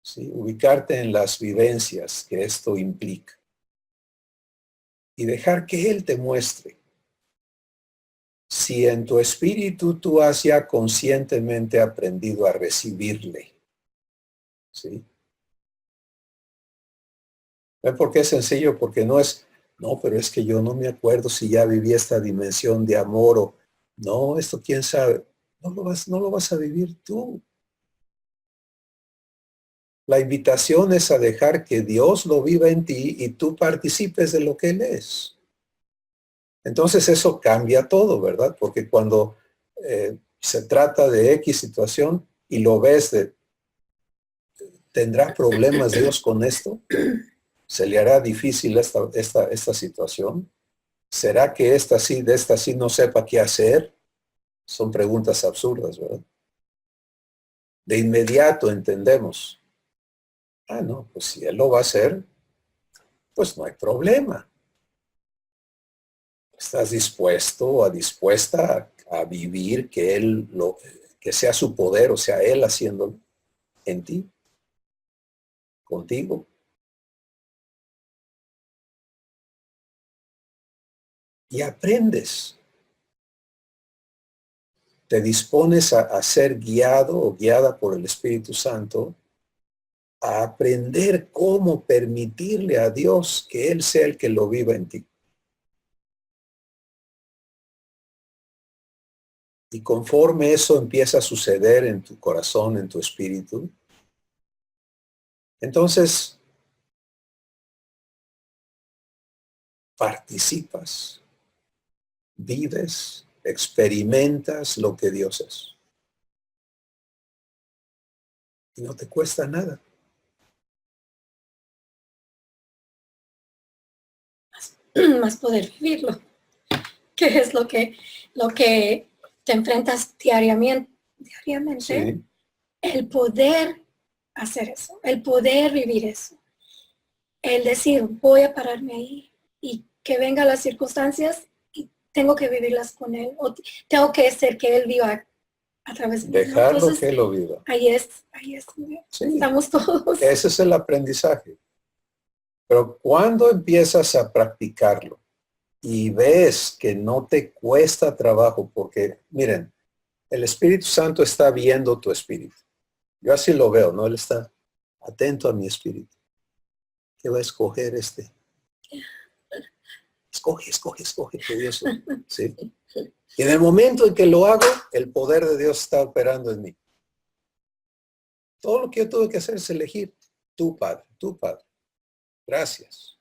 ¿sí? Ubicarte en las vivencias que esto implica y dejar que Él te muestre. Si en tu espíritu tú has ya conscientemente aprendido a recibirle, ¿sí? ¿Ven por qué es sencillo? Porque no, pero es que yo no me acuerdo si ya viví esta dimensión de amor o, no, esto quién sabe. No lo vas a vivir tú. La invitación es a dejar que Dios lo viva en ti y tú participes de lo que Él es. Entonces eso cambia todo, ¿verdad? Porque cuando se trata de X situación y lo ves ¿tendrá problemas Dios con esto? ¿Se le hará difícil esta situación? ¿Será que de esta sí no sepa qué hacer? Son preguntas absurdas, ¿verdad? De inmediato entendemos. Ah, no, pues si Él lo va a hacer, pues no hay problema. ¿Estás dispuesto o dispuesta a vivir que sea su poder, o sea, Él haciéndolo en ti, contigo? Y aprendes. Te dispones a ser guiado o guiada por el Espíritu Santo, a aprender cómo permitirle a Dios que Él sea el que lo viva en ti. Y conforme eso empieza a suceder en tu corazón, en tu espíritu, entonces participas, vives, experimentas lo que Dios es. Y no te cuesta nada. más poder vivirlo, que es lo que te enfrentas diariamente, Sí, el poder hacer eso, el poder vivir eso, el decir, voy a pararme ahí y que vengan las circunstancias y tengo que vivirlas con él, o tengo que hacer que él viva a través de mí, ¿no? dejarlo Entonces, que lo viva. ahí es, Sí, estamos todos. ese es el aprendizaje. Pero cuando empiezas a practicarlo y ves que no te cuesta trabajo, porque miren, el Espíritu Santo está viendo tu espíritu. Yo así lo veo, ¿no? Él está atento a mi espíritu. ¿Qué va a escoger este? Escoge, que eso. ¿Sí? Y en el momento en que lo hago, el poder de Dios está operando en mí. Todo lo que yo tuve que hacer es elegir tu Padre. Gracias.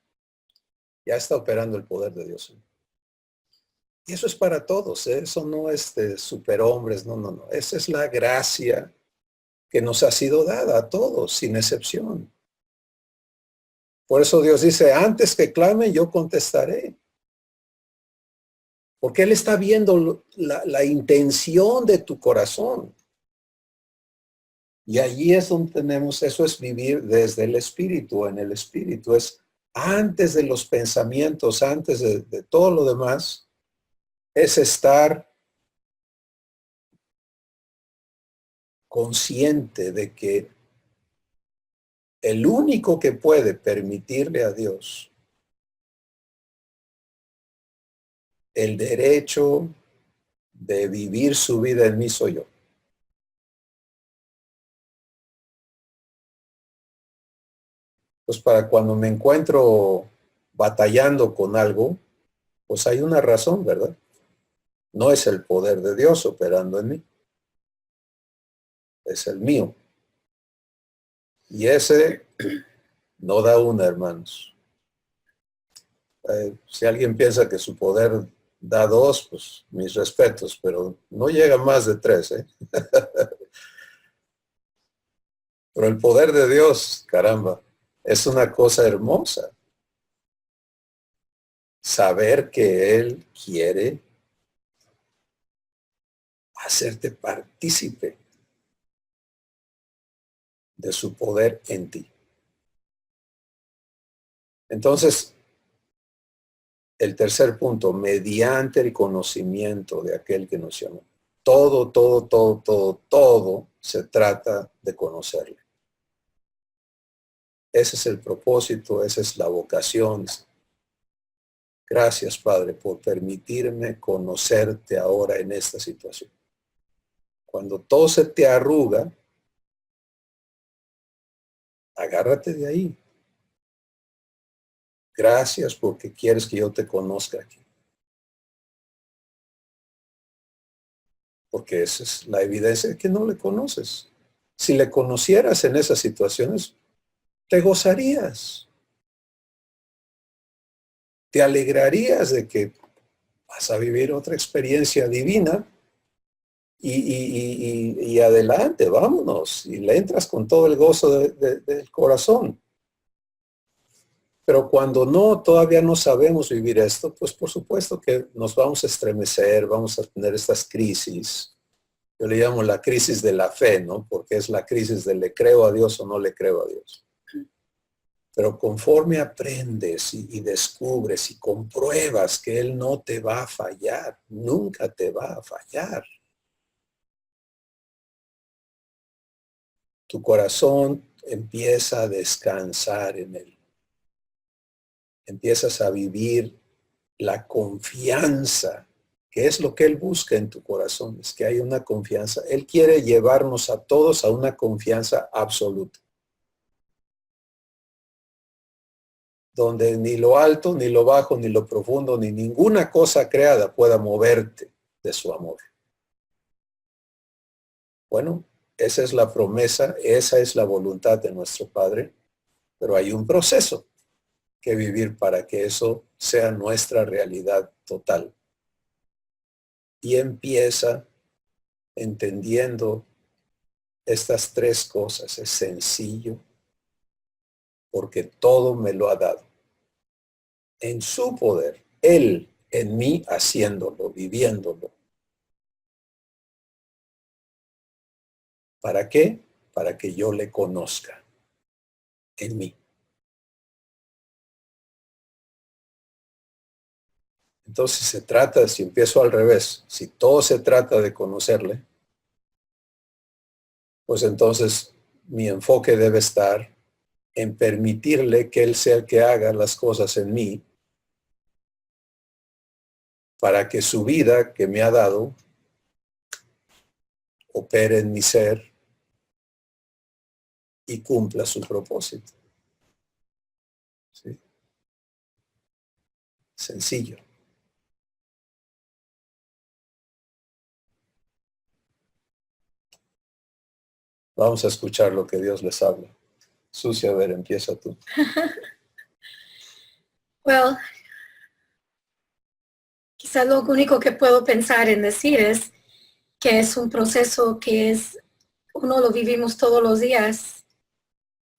Ya está operando el poder de Dios en mí. Y eso es para todos, ¿eh? Eso no es de superhombres, no. Esa es la gracia que nos ha sido dada a todos, sin excepción. Por eso Dios dice, antes que clame, yo contestaré. Porque Él está viendo la intención de tu corazón. Y allí es donde tenemos, eso es vivir desde el Espíritu, en el Espíritu. Es antes de los pensamientos, antes de todo lo demás, es estar consciente de que el único que puede permitirle a Dios el derecho de vivir su vida en mí soy yo. Pues para cuando me encuentro batallando con algo, pues hay una razón, ¿verdad? No es el poder de Dios operando en mí, es el mío. Y ese no da una, hermanos. Si alguien piensa que su poder da dos, pues mis respetos, pero no llega más de tres, ¿eh? Pero el poder de Dios, caramba, es una cosa hermosa. Saber que Él quiere hacerte partícipe de su poder en ti. Entonces, el tercer punto, mediante el conocimiento de aquel que nos llamó. Todo se trata de conocerle. Ese es el propósito, esa es la vocación. Gracias, Padre, por permitirme conocerte ahora en esta situación. Cuando todo se te arruga, agárrate de ahí. Gracias porque quieres que yo te conozca aquí. Porque esa es la evidencia de que no le conoces. Si le conocieras en esas situaciones, te gozarías. Te alegrarías de que vas a vivir otra experiencia divina y adelante, vámonos. Y le entras con todo el gozo del corazón. Pero cuando no, todavía no sabemos vivir esto, pues por supuesto que nos vamos a estremecer, vamos a tener estas crisis. Yo le llamo la crisis de la fe, ¿no? Porque es la crisis de le creo a Dios o no le creo a Dios. Pero conforme aprendes y descubres y compruebas que Él no te va a fallar, nunca te va a fallar. Tu corazón empieza a descansar en Él. Empiezas a vivir la confianza, que es lo que Él busca en tu corazón, es que hay una confianza. Él quiere llevarnos a todos a una confianza absoluta, donde ni lo alto, ni lo bajo, ni lo profundo, ni ninguna cosa creada pueda moverte de su amor. Bueno, esa es la promesa, esa es la voluntad de nuestro Padre, pero hay un proceso que vivir para que eso sea nuestra realidad total. Y empieza entendiendo estas tres cosas. Es sencillo porque todo me lo ha dado. en su poder, Él en mí haciéndolo, viviéndolo. ¿Para qué? Para que yo le conozca en mí. Entonces se trata, si empiezo al revés, si todo se trata de conocerle, pues entonces mi enfoque debe estar en permitirle que Él sea el que haga las cosas en mí para que su vida que me ha dado opere en mi ser y cumpla su propósito. ¿Sí? Sencillo. Vamos a escuchar lo que Dios les habla. Sucia, a ver, empieza tú. Well, quizás lo único que puedo pensar en decir es que es un proceso que uno lo vivimos todos los días,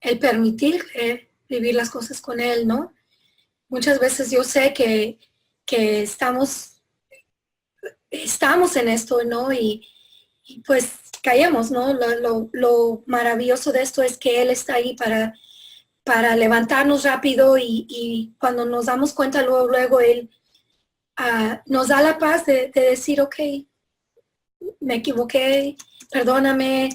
el permitirle vivir las cosas con él, ¿no? Muchas veces yo sé que estamos en esto, ¿no? Y pues caemos, ¿no? Lo maravilloso de esto es que él está ahí para levantarnos rápido y cuando nos damos cuenta luego él nos da la paz de decir, ok, me equivoqué, perdóname,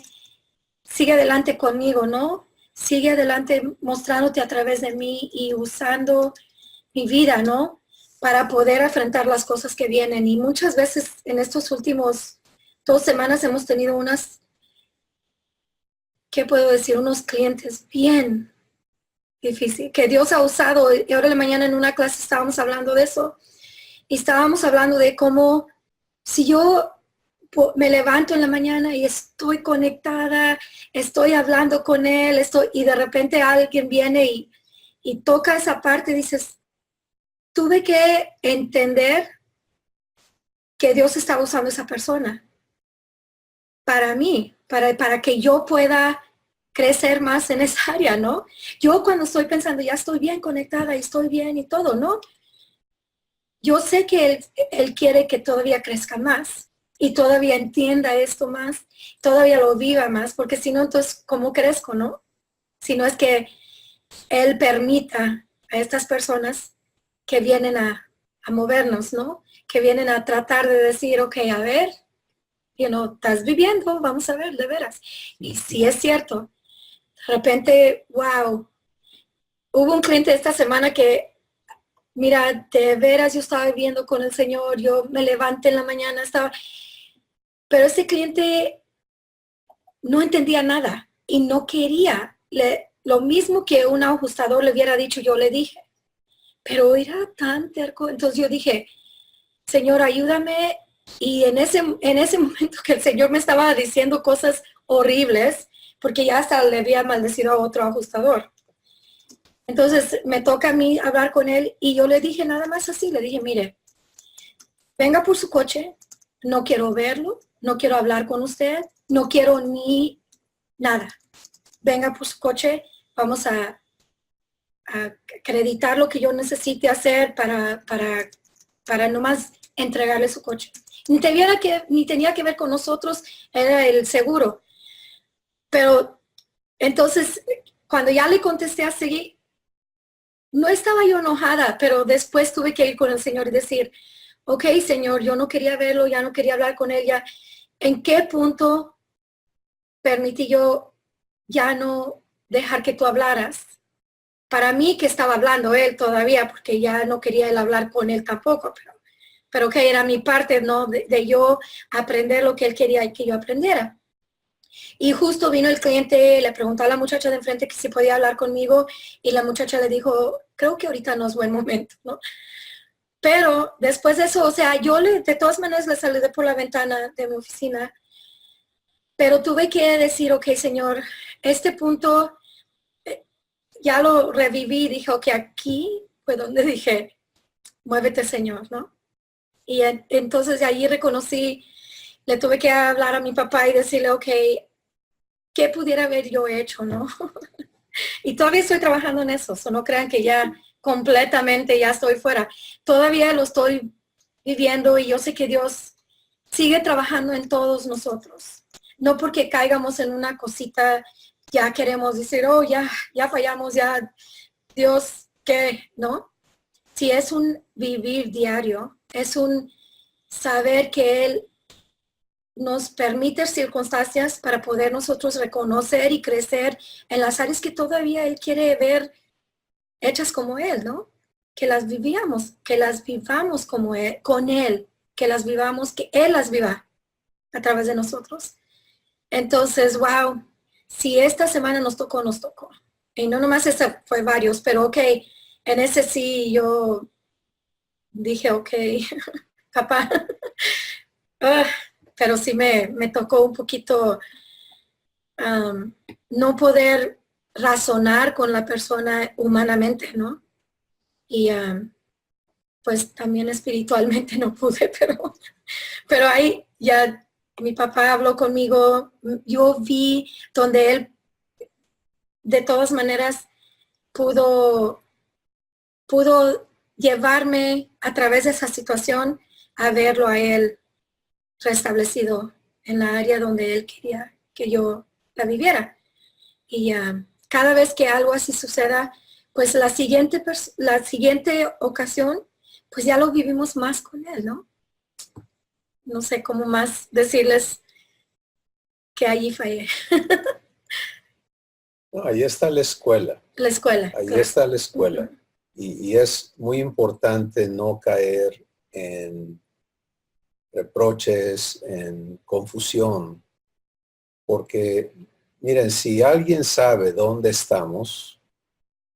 sigue adelante conmigo, ¿no? Sigue adelante mostrándote a través de mí y usando mi vida, ¿no? Para poder afrontar las cosas que vienen. Y muchas veces en estos últimos 2 semanas hemos tenido ¿qué puedo decir? Unos clientes bien difíciles, que Dios ha usado. Y ahora en la mañana en una clase estábamos hablando de eso. Y estábamos hablando de cómo si yo me levanto en la mañana y estoy conectada, estoy hablando con él, y de repente alguien viene y toca esa parte, dices, tuve que entender que Dios estaba usando esa persona para mí, para que yo pueda crecer más en esa área, ¿no? Yo cuando estoy pensando, ya estoy bien conectada y estoy bien y todo, ¿no? Yo sé que él quiere que todavía crezca más y todavía entienda esto más, todavía lo viva más, porque si no, entonces, ¿cómo crezco, no? Si no es que él permita a estas personas que vienen a movernos, ¿no? Que vienen a tratar de decir, ok, a ver, estás viviendo, vamos a ver, de veras. Y si es cierto, de repente, wow, hubo un cliente esta semana que, mira, de veras yo estaba viviendo con el Señor, yo me levanté en la mañana, pero ese cliente no entendía nada y no quería, lo mismo que un ajustador le hubiera dicho, yo le dije, pero era tan terco, entonces yo dije, Señor, ayúdame. Y en ese momento que el Señor me estaba diciendo cosas horribles, porque ya hasta le había maldecido a otro ajustador. Entonces me toca a mí hablar con él y yo le dije nada más así, le dije, mire, venga por su coche, no quiero verlo, no quiero hablar con usted, no quiero ni nada. Venga por su coche, vamos a acreditar lo que yo necesite hacer para nomás entregarle su coche. Ni tenía que ver con nosotros, era el seguro. Pero entonces, cuando ya le contesté así, no estaba yo enojada, pero después tuve que ir con el Señor y decir, ok, Señor, yo no quería verlo, ya no quería hablar con ella. ¿En qué punto permití yo ya no dejar que tú hablaras? Para mí que estaba hablando él todavía, porque ya no quería él hablar con él tampoco, pero que era mi parte, ¿no? De yo aprender lo que él quería que yo aprendiera. Y justo vino el cliente, le preguntó a la muchacha de enfrente que si podía hablar conmigo y la muchacha le dijo, creo que ahorita no es buen momento, ¿no? Pero después de eso, o sea, de todas maneras le saludé por la ventana de mi oficina, pero tuve que decir, ok, Señor, este punto ya lo reviví, dijo que aquí fue donde dije, muévete, Señor, ¿no? Y entonces de allí reconocí, le tuve que hablar a mi papá y decirle, ok, ¿qué pudiera haber yo hecho, no? Y todavía estoy trabajando en eso, no crean que ya completamente, ya estoy fuera. Todavía lo estoy viviendo y yo sé que Dios sigue trabajando en todos nosotros. No porque caigamos en una cosita, ya queremos decir, oh, ya fallamos, ya, Dios, ¿qué? ¿No? Si es un vivir diario, es un saber que Él nos permite circunstancias para poder nosotros reconocer y crecer en las áreas que todavía Él quiere ver hechas como Él, ¿no? Que las vivíamos, que las vivamos como Él, con Él, que las vivamos, que Él las viva a través de nosotros. Entonces, wow, si esta semana nos tocó, nos tocó. Y no nomás ese fue varios, pero ok, en ese sí yo dije, ok, papá, ah, pero sí me tocó un poquito no poder razonar con la persona humanamente, ¿no? Y pues también espiritualmente no pude, pero ahí ya mi papá habló conmigo, yo vi donde él de todas maneras pudo, pudo llevarme a través de esa situación a verlo a él restablecido en la área donde él quería que yo la viviera. Y cada vez que algo así suceda, pues la siguiente ocasión, pues ya lo vivimos más con él, ¿no? No sé cómo más decirles que allí fallé. No, ahí está la escuela. La escuela, Ahí claro. está la escuela. Y es muy importante no caer en reproches, en confusión, porque miren, si alguien sabe dónde estamos,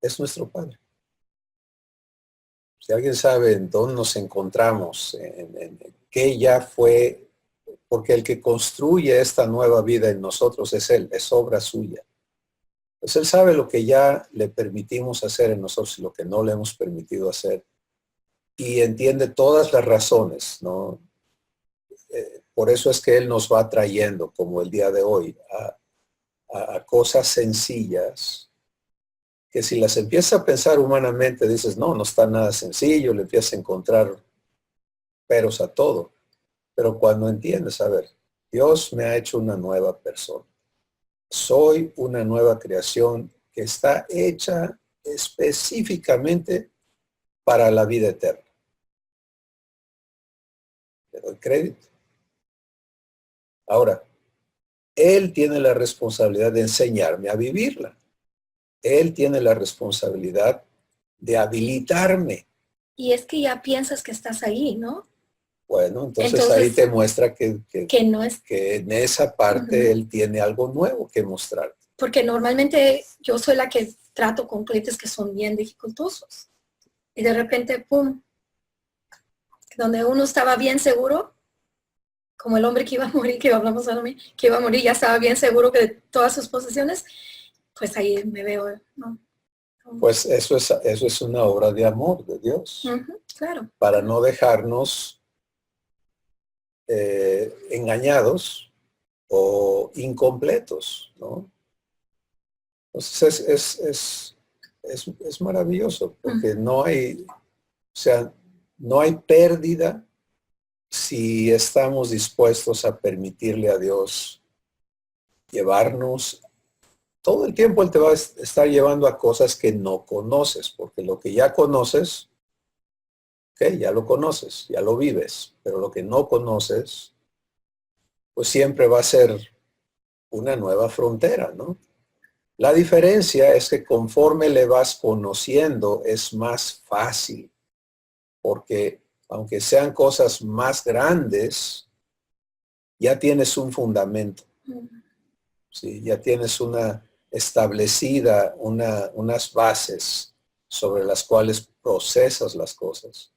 es nuestro Padre. Si alguien sabe en dónde nos encontramos, en qué ya fue, porque el que construye esta nueva vida en nosotros es Él, es obra suya. Pues Él sabe lo que ya le permitimos hacer en nosotros y lo que no le hemos permitido hacer. Y entiende todas las razones, ¿no? Por eso es que Él nos va trayendo, como el día de hoy, a cosas sencillas, que si las empiezas a pensar humanamente, dices, no, no está nada sencillo, le empiezas a encontrar peros a todo. Pero cuando entiendes, a ver, Dios me ha hecho una nueva persona. Soy una nueva creación que está hecha específicamente para la vida eterna. Le doy crédito. Ahora, Él tiene la responsabilidad de enseñarme a vivirla. Él tiene la responsabilidad de habilitarme. Y es que ya piensas que estás ahí, ¿no? Bueno, entonces ahí te muestra que no es. Que en esa parte Él tiene algo nuevo que mostrar. Porque normalmente yo soy la que trato con clientes que son bien dificultosos. Y de repente, ¡pum! Donde uno estaba bien seguro, como el hombre que iba a morir, que hablamos a mí, que iba a morir, ya estaba bien seguro que de todas sus posesiones, pues ahí me veo, ¿no? Pues eso es una obra de amor de Dios. Claro. Para no dejarnos engañados o incompletos, ¿no? Entonces es maravilloso porque no hay, o sea, no hay pérdida si estamos dispuestos a permitirle a Dios llevarnos. Todo el tiempo Él te va a estar llevando a cosas que no conoces, porque lo que ya conoces, ok, ya lo conoces, ya lo vives, pero lo que no conoces, pues siempre va a ser una nueva frontera, ¿no? La diferencia es que conforme le vas conociendo es más fácil, porque aunque sean cosas más grandes, ya tienes un fundamento, ¿sí? Ya tienes una establecida, unas bases sobre las cuales procesas las cosas.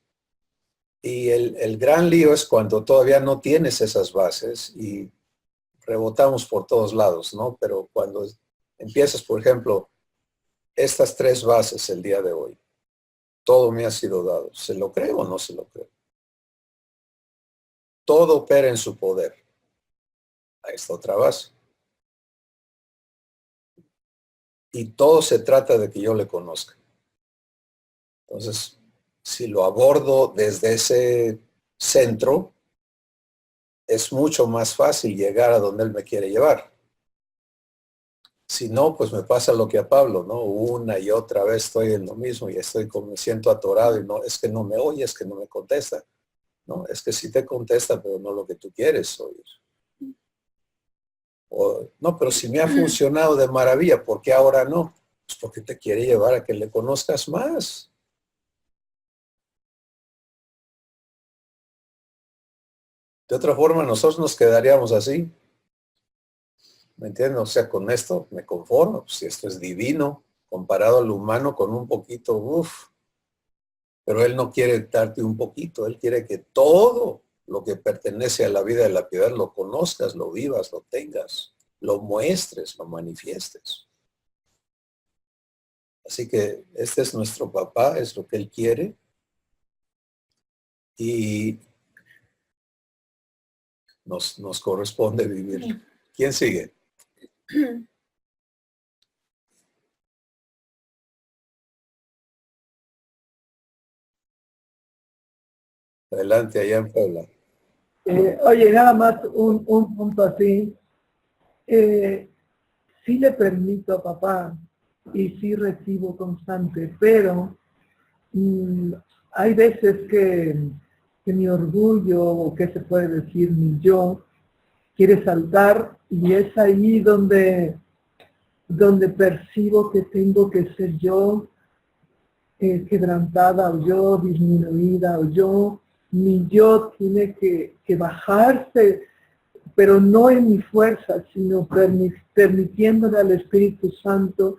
Y el gran lío es cuando todavía no tienes esas bases y rebotamos por todos lados, ¿no? Pero cuando empiezas, por ejemplo, estas tres bases el día de hoy, todo me ha sido dado. ¿Se lo creo o no se lo creo? Todo opera en su poder. Ahí está otra base. Y todo se trata de que yo le conozca. Entonces, si lo abordo desde ese centro, es mucho más fácil llegar a donde Él me quiere llevar. Si no, pues me pasa lo que a Pablo, ¿no? Una y otra vez estoy en lo mismo y estoy como me siento atorado y no, es que no me oye, es que no me contesta. No, es que sí te contesta, pero no lo que tú quieres oír. O, no, pero si me ha funcionado de maravilla, ¿por qué ahora no? Pues porque te quiere llevar a que le conozcas más. De otra forma, nosotros nos quedaríamos así. ¿Me entiendes? O sea, con esto me conformo. Si esto es divino, comparado al humano con un poquito, uff. Pero Él no quiere darte un poquito, Él quiere que todo lo que pertenece a la vida de la piedad lo conozcas, lo vivas, lo tengas, lo muestres, lo manifiestes. Así que este es nuestro papá, es lo que Él quiere. Y nos corresponde vivir. ¿Quién sigue? Adelante, allá en Puebla. Oye, nada más un punto así. Sí le permito a papá y sí recibo constante, pero mm, hay veces que mi orgullo, o que se puede decir mi yo, quiere saltar y es ahí donde percibo que tengo que ser yo quebrantada o yo disminuida o mi yo tiene que bajarse, pero no en mi fuerza, sino permitiéndole al Espíritu Santo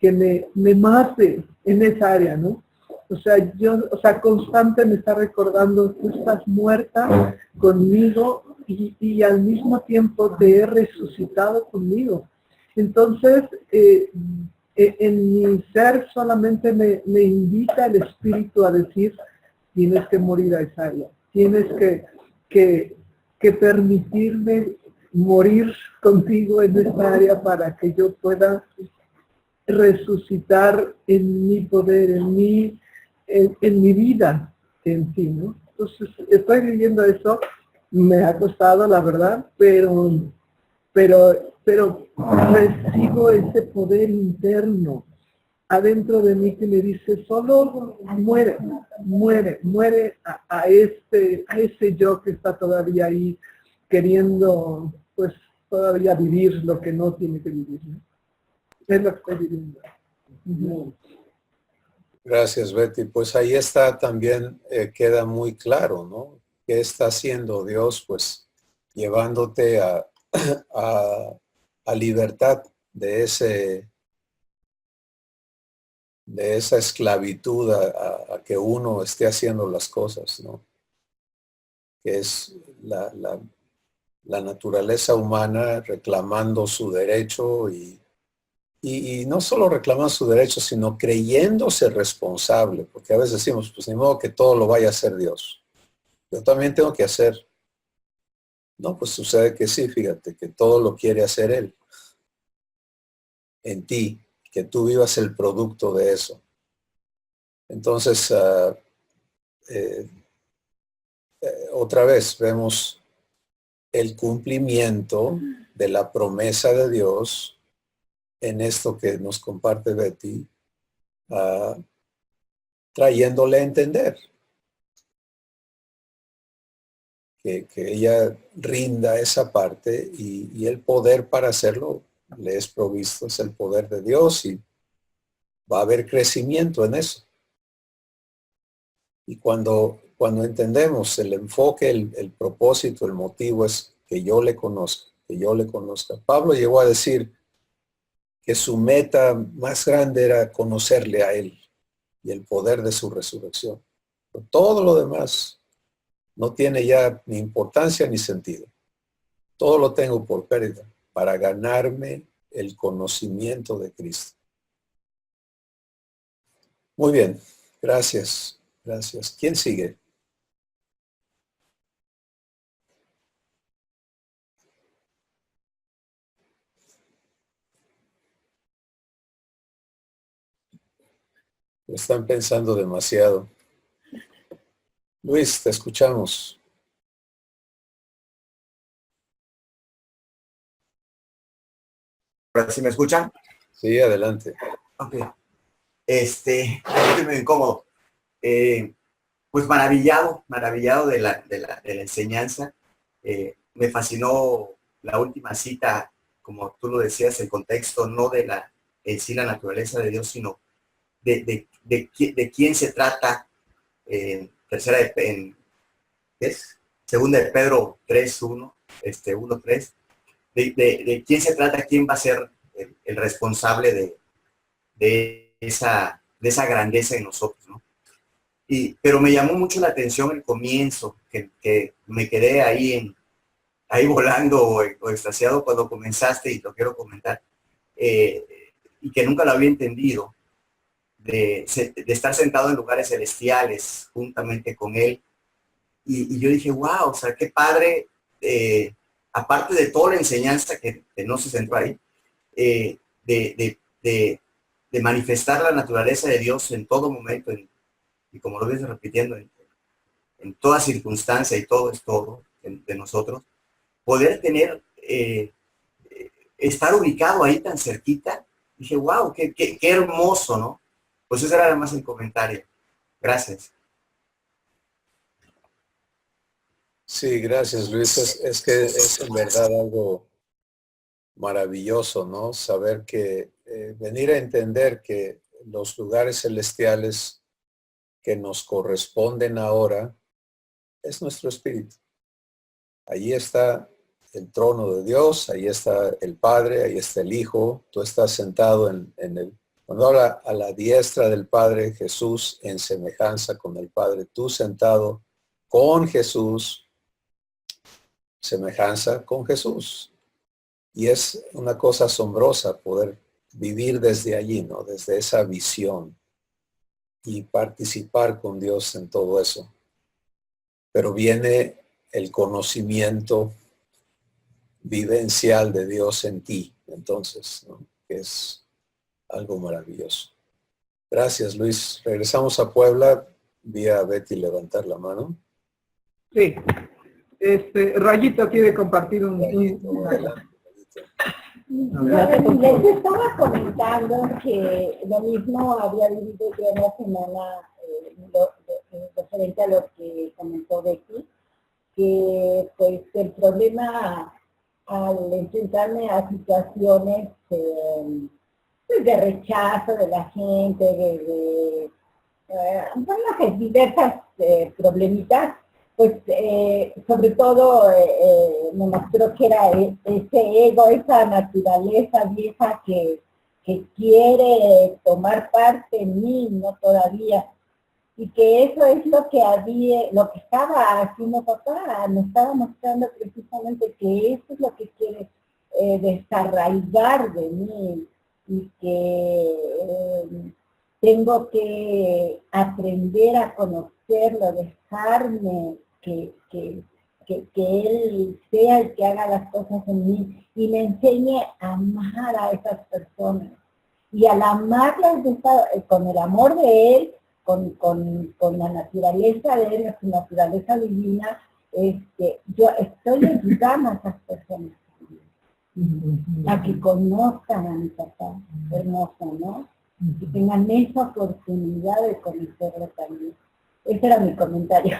que me mate en esa área, ¿no? O sea, constante me está recordando, tú estás muerta conmigo y al mismo tiempo te he resucitado conmigo. Entonces, en mi ser solamente me invita el Espíritu a decir, tienes que morir a esa área, tienes que, que permitirme morir contigo en esta área para que yo pueda resucitar en mi poder, en mi vida en sí, ¿no? Entonces, estoy viviendo eso, me ha costado, la verdad, pero recibo ese poder interno adentro de mí que me dice, solo muere a ese yo que está todavía ahí queriendo, pues, todavía vivir lo que no tiene que vivir, ¿no? Es lo que estoy viviendo. Gracias, Betty. Pues ahí está también, queda muy claro, ¿no? ¿Qué está haciendo Dios? Pues llevándote a, a libertad de de esa esclavitud a que uno esté haciendo las cosas, ¿no? Que es la naturaleza humana reclamando su derecho y no solo reclamando su derecho, sino creyéndose responsable, porque a veces decimos, pues ni modo que todo lo vaya a hacer Dios. Yo también tengo que hacer. No, pues sucede que sí, fíjate, que todo lo quiere hacer Él en ti, que tú vivas el producto de eso. Entonces, eh, otra vez vemos el cumplimiento de la promesa de Dios en esto que nos comparte Betty, uh, trayéndole a entender que ella rinda esa parte y el poder para hacerlo le es provisto, es el poder de Dios y va a haber crecimiento en eso. Y cuando entendemos el enfoque, el propósito, el motivo es que yo le conozca, que yo le conozca. Pablo llegó a decir que su meta más grande era conocerle a Él y el poder de su resurrección. Pero todo lo demás no tiene ya ni importancia ni sentido. Todo lo tengo por pérdida para ganarme el conocimiento de Cristo. Muy bien, gracias, gracias. ¿Quién sigue? Están pensando demasiado. Luis, te escuchamos. ¿Ahora sí me escuchan? Sí, adelante. Ok. Estoy muy incómodo. Pues maravillado de la enseñanza. Me fascinó la última cita, como tú lo decías, el contexto, no de en sí la naturaleza de Dios, sino de quién se trata. Segunda de Pedro 3:1, 1:3, de quién se trata, quién va a ser el responsable de esa grandeza en nosotros, ¿no? Pero me llamó mucho la atención el comienzo, que me quedé ahí volando o extasiado cuando comenzaste, y lo quiero comentar, y que nunca lo había entendido, de estar sentado en lugares celestiales juntamente con Él. Y yo dije, wow, o sea, qué padre, aparte de toda la enseñanza que no se centró ahí, de manifestar la naturaleza de Dios en todo momento, y como lo ves repitiendo, en toda circunstancia, y todo es todo de nosotros, poder tener, estar ubicado ahí tan cerquita. Dije, wow, qué hermoso, ¿no? Pues ese era además el comentario. Gracias. Sí, gracias, Luis. Es que es en verdad algo maravilloso, ¿no? Saber que venir a entender que los lugares celestiales que nos corresponden ahora es nuestro espíritu. Allí está el trono de Dios, ahí está el Padre, ahí está el Hijo. Tú estás sentado cuando habla a la diestra del Padre, Jesús en semejanza con el Padre, tú sentado con Jesús, semejanza con Jesús. Y es una cosa asombrosa poder vivir desde allí, ¿no? Desde esa visión y participar con Dios en todo eso. Pero viene el conocimiento vivencial de Dios en ti, entonces, ¿no? Que es algo maravilloso. Gracias, Luis. Regresamos a Puebla. Vi a Betty levantar la mano. Sí. Rayito quiere compartir Les estaba comentando que lo mismo había vivido yo en la semana referente a lo que comentó Becky, que pues el problema al enfrentarme a situaciones pues, de rechazo de la gente, bueno, diversas problemitas, pues sobre todo me mostró que era ese ego, esa naturaleza vieja que quiere tomar parte en mí, no todavía, y que eso es lo que estaba haciendo papá, me estaba mostrando precisamente que eso es lo que quiere desarraigar de mí, y que tengo que aprender a conocerlo, dejarme que él sea el que haga las cosas en mí y me enseñe a amar a esas personas. Y al amarlas con el amor de él, con la naturaleza de él, su naturaleza divina, yo estoy ayudando a esas personas a que conozcan a mi papá, hermoso, ¿no? Que tengan esa oportunidad de conocerlo también. Ese era mi comentario.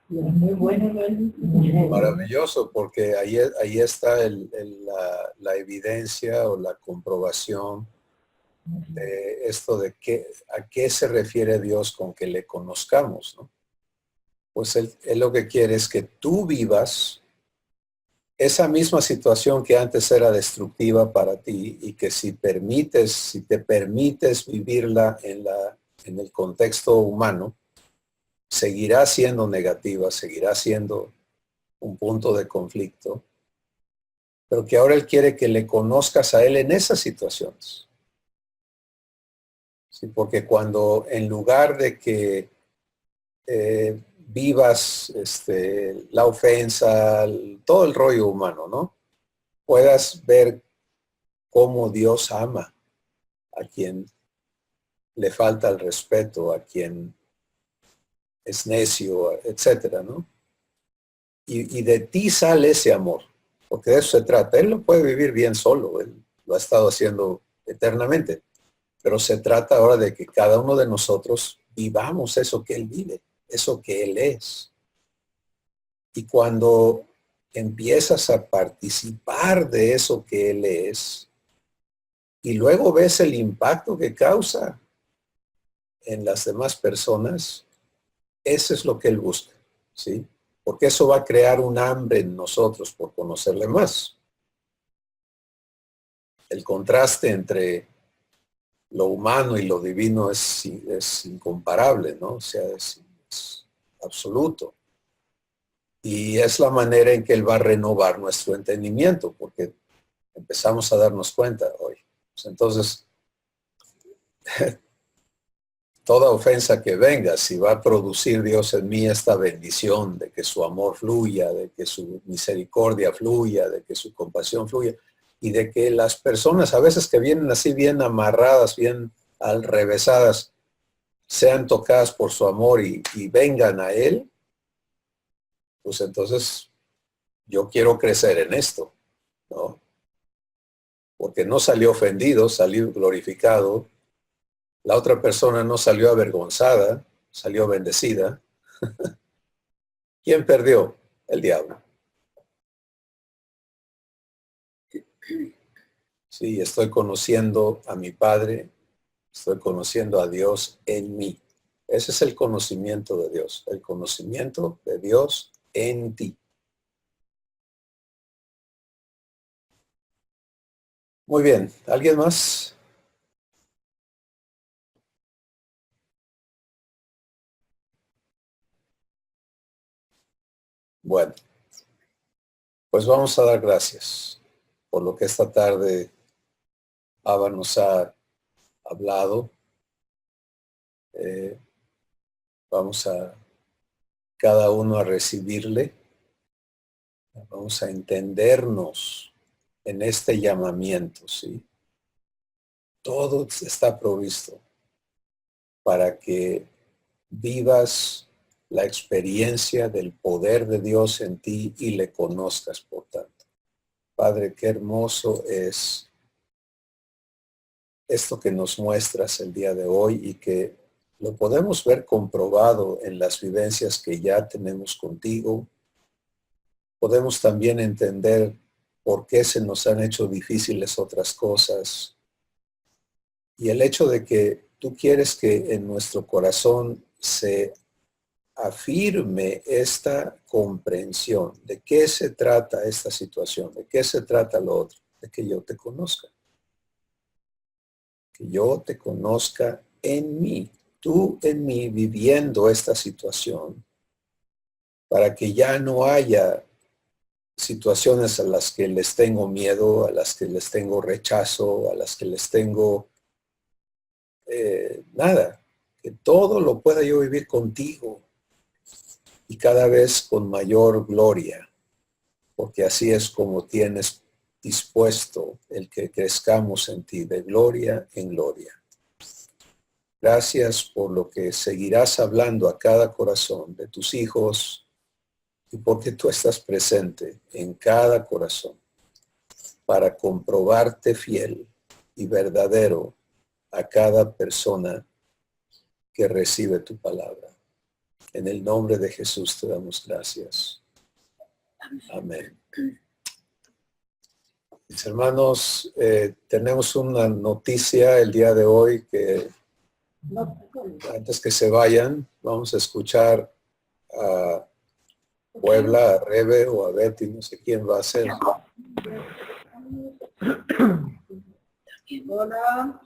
Muy bueno. Maravilloso, porque ahí está la evidencia o la comprobación de esto de a qué se refiere Dios con que le conozcamos, ¿no? Pues él lo que quiere es que tú vivas esa misma situación que antes era destructiva para ti, y que si te permites vivirla en el contexto humano, seguirá siendo negativa, seguirá siendo un punto de conflicto, pero que ahora él quiere que le conozcas a él en esas situaciones. Sí, porque cuando en lugar de que vivas la ofensa, todo el rollo humano, ¿no? Puedas ver cómo Dios ama a quien le falta el respeto a quien es necio, etcétera, ¿no? Y de ti sale ese amor, porque de eso se trata. Él no puede vivir bien solo, él lo ha estado haciendo eternamente, pero se trata ahora de que cada uno de nosotros vivamos eso que él vive, eso que él es. Y cuando empiezas a participar de eso que él es, y luego ves el impacto que causa en las demás personas, eso es lo que él busca, ¿sí? Porque eso va a crear un hambre en nosotros por conocerle más. El contraste entre lo humano y lo divino es incomparable, ¿no? O sea, es absoluto. Y es la manera en que él va a renovar nuestro entendimiento, porque empezamos a darnos cuenta hoy. Pues entonces, toda ofensa que venga, si va a producir Dios en mí esta bendición de que su amor fluya, de que su misericordia fluya, de que su compasión fluya, y de que las personas a veces que vienen así bien amarradas, bien alrevesadas, sean tocadas por su amor y vengan a él, pues entonces yo quiero crecer en esto, ¿no? Porque no salió ofendido, salió glorificado. La otra persona no salió avergonzada, salió bendecida. ¿Quién perdió? El diablo. Sí, estoy conociendo a mi Padre, estoy conociendo a Dios en mí. Ese es el conocimiento de Dios, el conocimiento de Dios en ti. Muy bien, ¿alguien más? Bueno, pues vamos a dar gracias por lo que esta tarde Abba nos ha hablado. Vamos a cada uno a recibirle. Vamos a entendernos en este llamamiento, ¿sí? Todo está provisto para que vivas la experiencia del poder de Dios en ti y le conozcas, por tanto. Padre, qué hermoso es esto que nos muestras el día de hoy y que lo podemos ver comprobado en las vivencias que ya tenemos contigo. Podemos también entender por qué se nos han hecho difíciles otras cosas. Y el hecho de que tú quieres que en nuestro corazón se afirme esta comprensión de qué se trata esta situación, de qué se trata lo otro, de que yo te conozca. Que yo te conozca en mí, tú en mí viviendo esta situación, para que ya no haya situaciones a las que les tengo miedo, a las que les tengo rechazo, a las que les tengo nada, que todo lo pueda yo vivir contigo y cada vez con mayor gloria, porque así es como tienes dispuesto el que crezcamos en ti de gloria en gloria. Gracias por lo que seguirás hablando a cada corazón de tus hijos y porque tú estás presente en cada corazón para comprobarte fiel y verdadero a cada persona que recibe tu palabra. En el nombre de Jesús te damos gracias. Amén. Mis hermanos, tenemos una noticia el día de hoy que antes que se vayan, vamos a escuchar a Puebla, a Rebe o a Betty, no sé quién va a ser. Hola.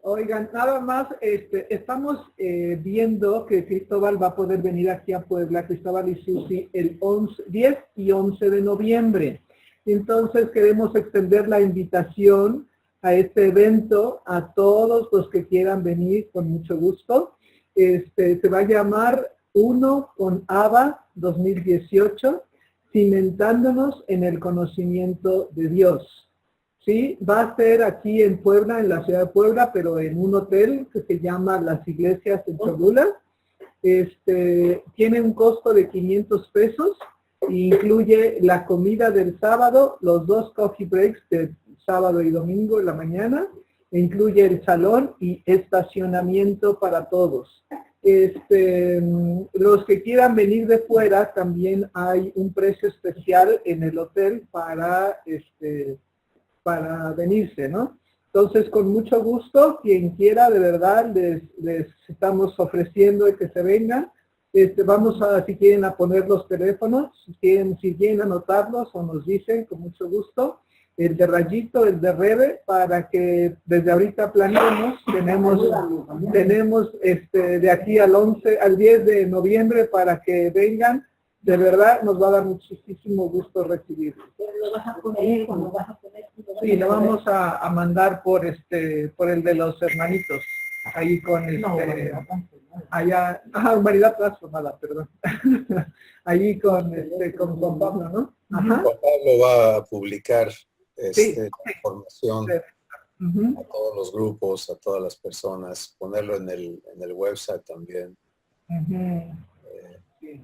Oigan, nada más, estamos viendo que Cristóbal va a poder venir aquí a Puebla, Cristóbal y Susi, el 10 y 11 de noviembre. Entonces queremos extender la invitación a este evento a todos los que quieran venir con mucho gusto. Se va a llamar Uno con Abba 2018, cimentándonos en el conocimiento de Dios. Sí, va a ser aquí en Puebla, en la ciudad de Puebla, pero en un hotel que se llama Las Iglesias en Cholula. Tiene un costo de 500 pesos e incluye la comida del sábado, los 2 coffee breaks de sábado y domingo en la mañana, e incluye el salón y estacionamiento para todos. Los que quieran venir de fuera, también hay un precio especial en el hotel para venirse, ¿no? Entonces, con mucho gusto, quien quiera, de verdad, les estamos ofreciendo que se vengan. Vamos a, si quieren, a poner los teléfonos, si quieren anotarlos o nos dicen, con mucho gusto, el de Rayito, el de Rebe, para que desde ahorita planeemos. Tenemos de aquí al 10 de noviembre para que vengan. De verdad, nos va a dar muchísimo gusto recibirlos. Sí, lo vamos a mandar por el de los hermanitos, ahí con allá, Humanidad Transformada, perdón. Ahí con Juan Pablo, ¿no? Ajá. Juan Pablo va a publicar Sí. información Uh-huh. a todos los grupos, a todas las personas, ponerlo en el website también. Uh-huh. Sí.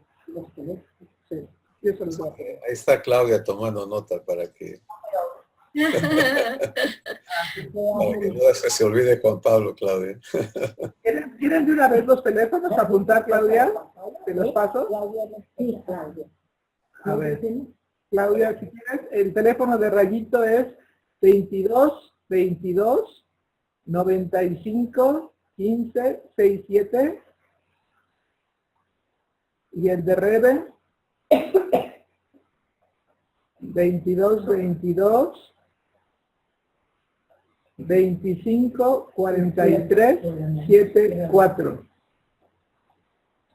Sí. Eso es lo Ahí está Claudia tomando nota para que no se olvide Juan Pablo, Claudia. ¿Quieren de una vez los teléfonos apuntar, Claudia? ¿Te los paso? Sí, Claudia. A ver, Claudia, si quieres, el teléfono de Rayito es 22 22 95 15 67 y el de Rebe 22 22 25 43 74.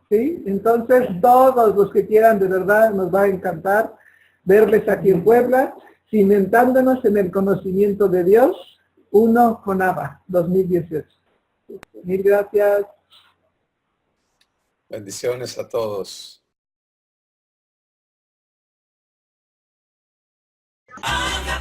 ¿Sí? Entonces, todos los que quieran, de verdad, nos va a encantar verles aquí en Puebla, cimentándonos en el conocimiento de Dios, uno con ABA, 2018. Mil gracias. Bendiciones a todos. Haga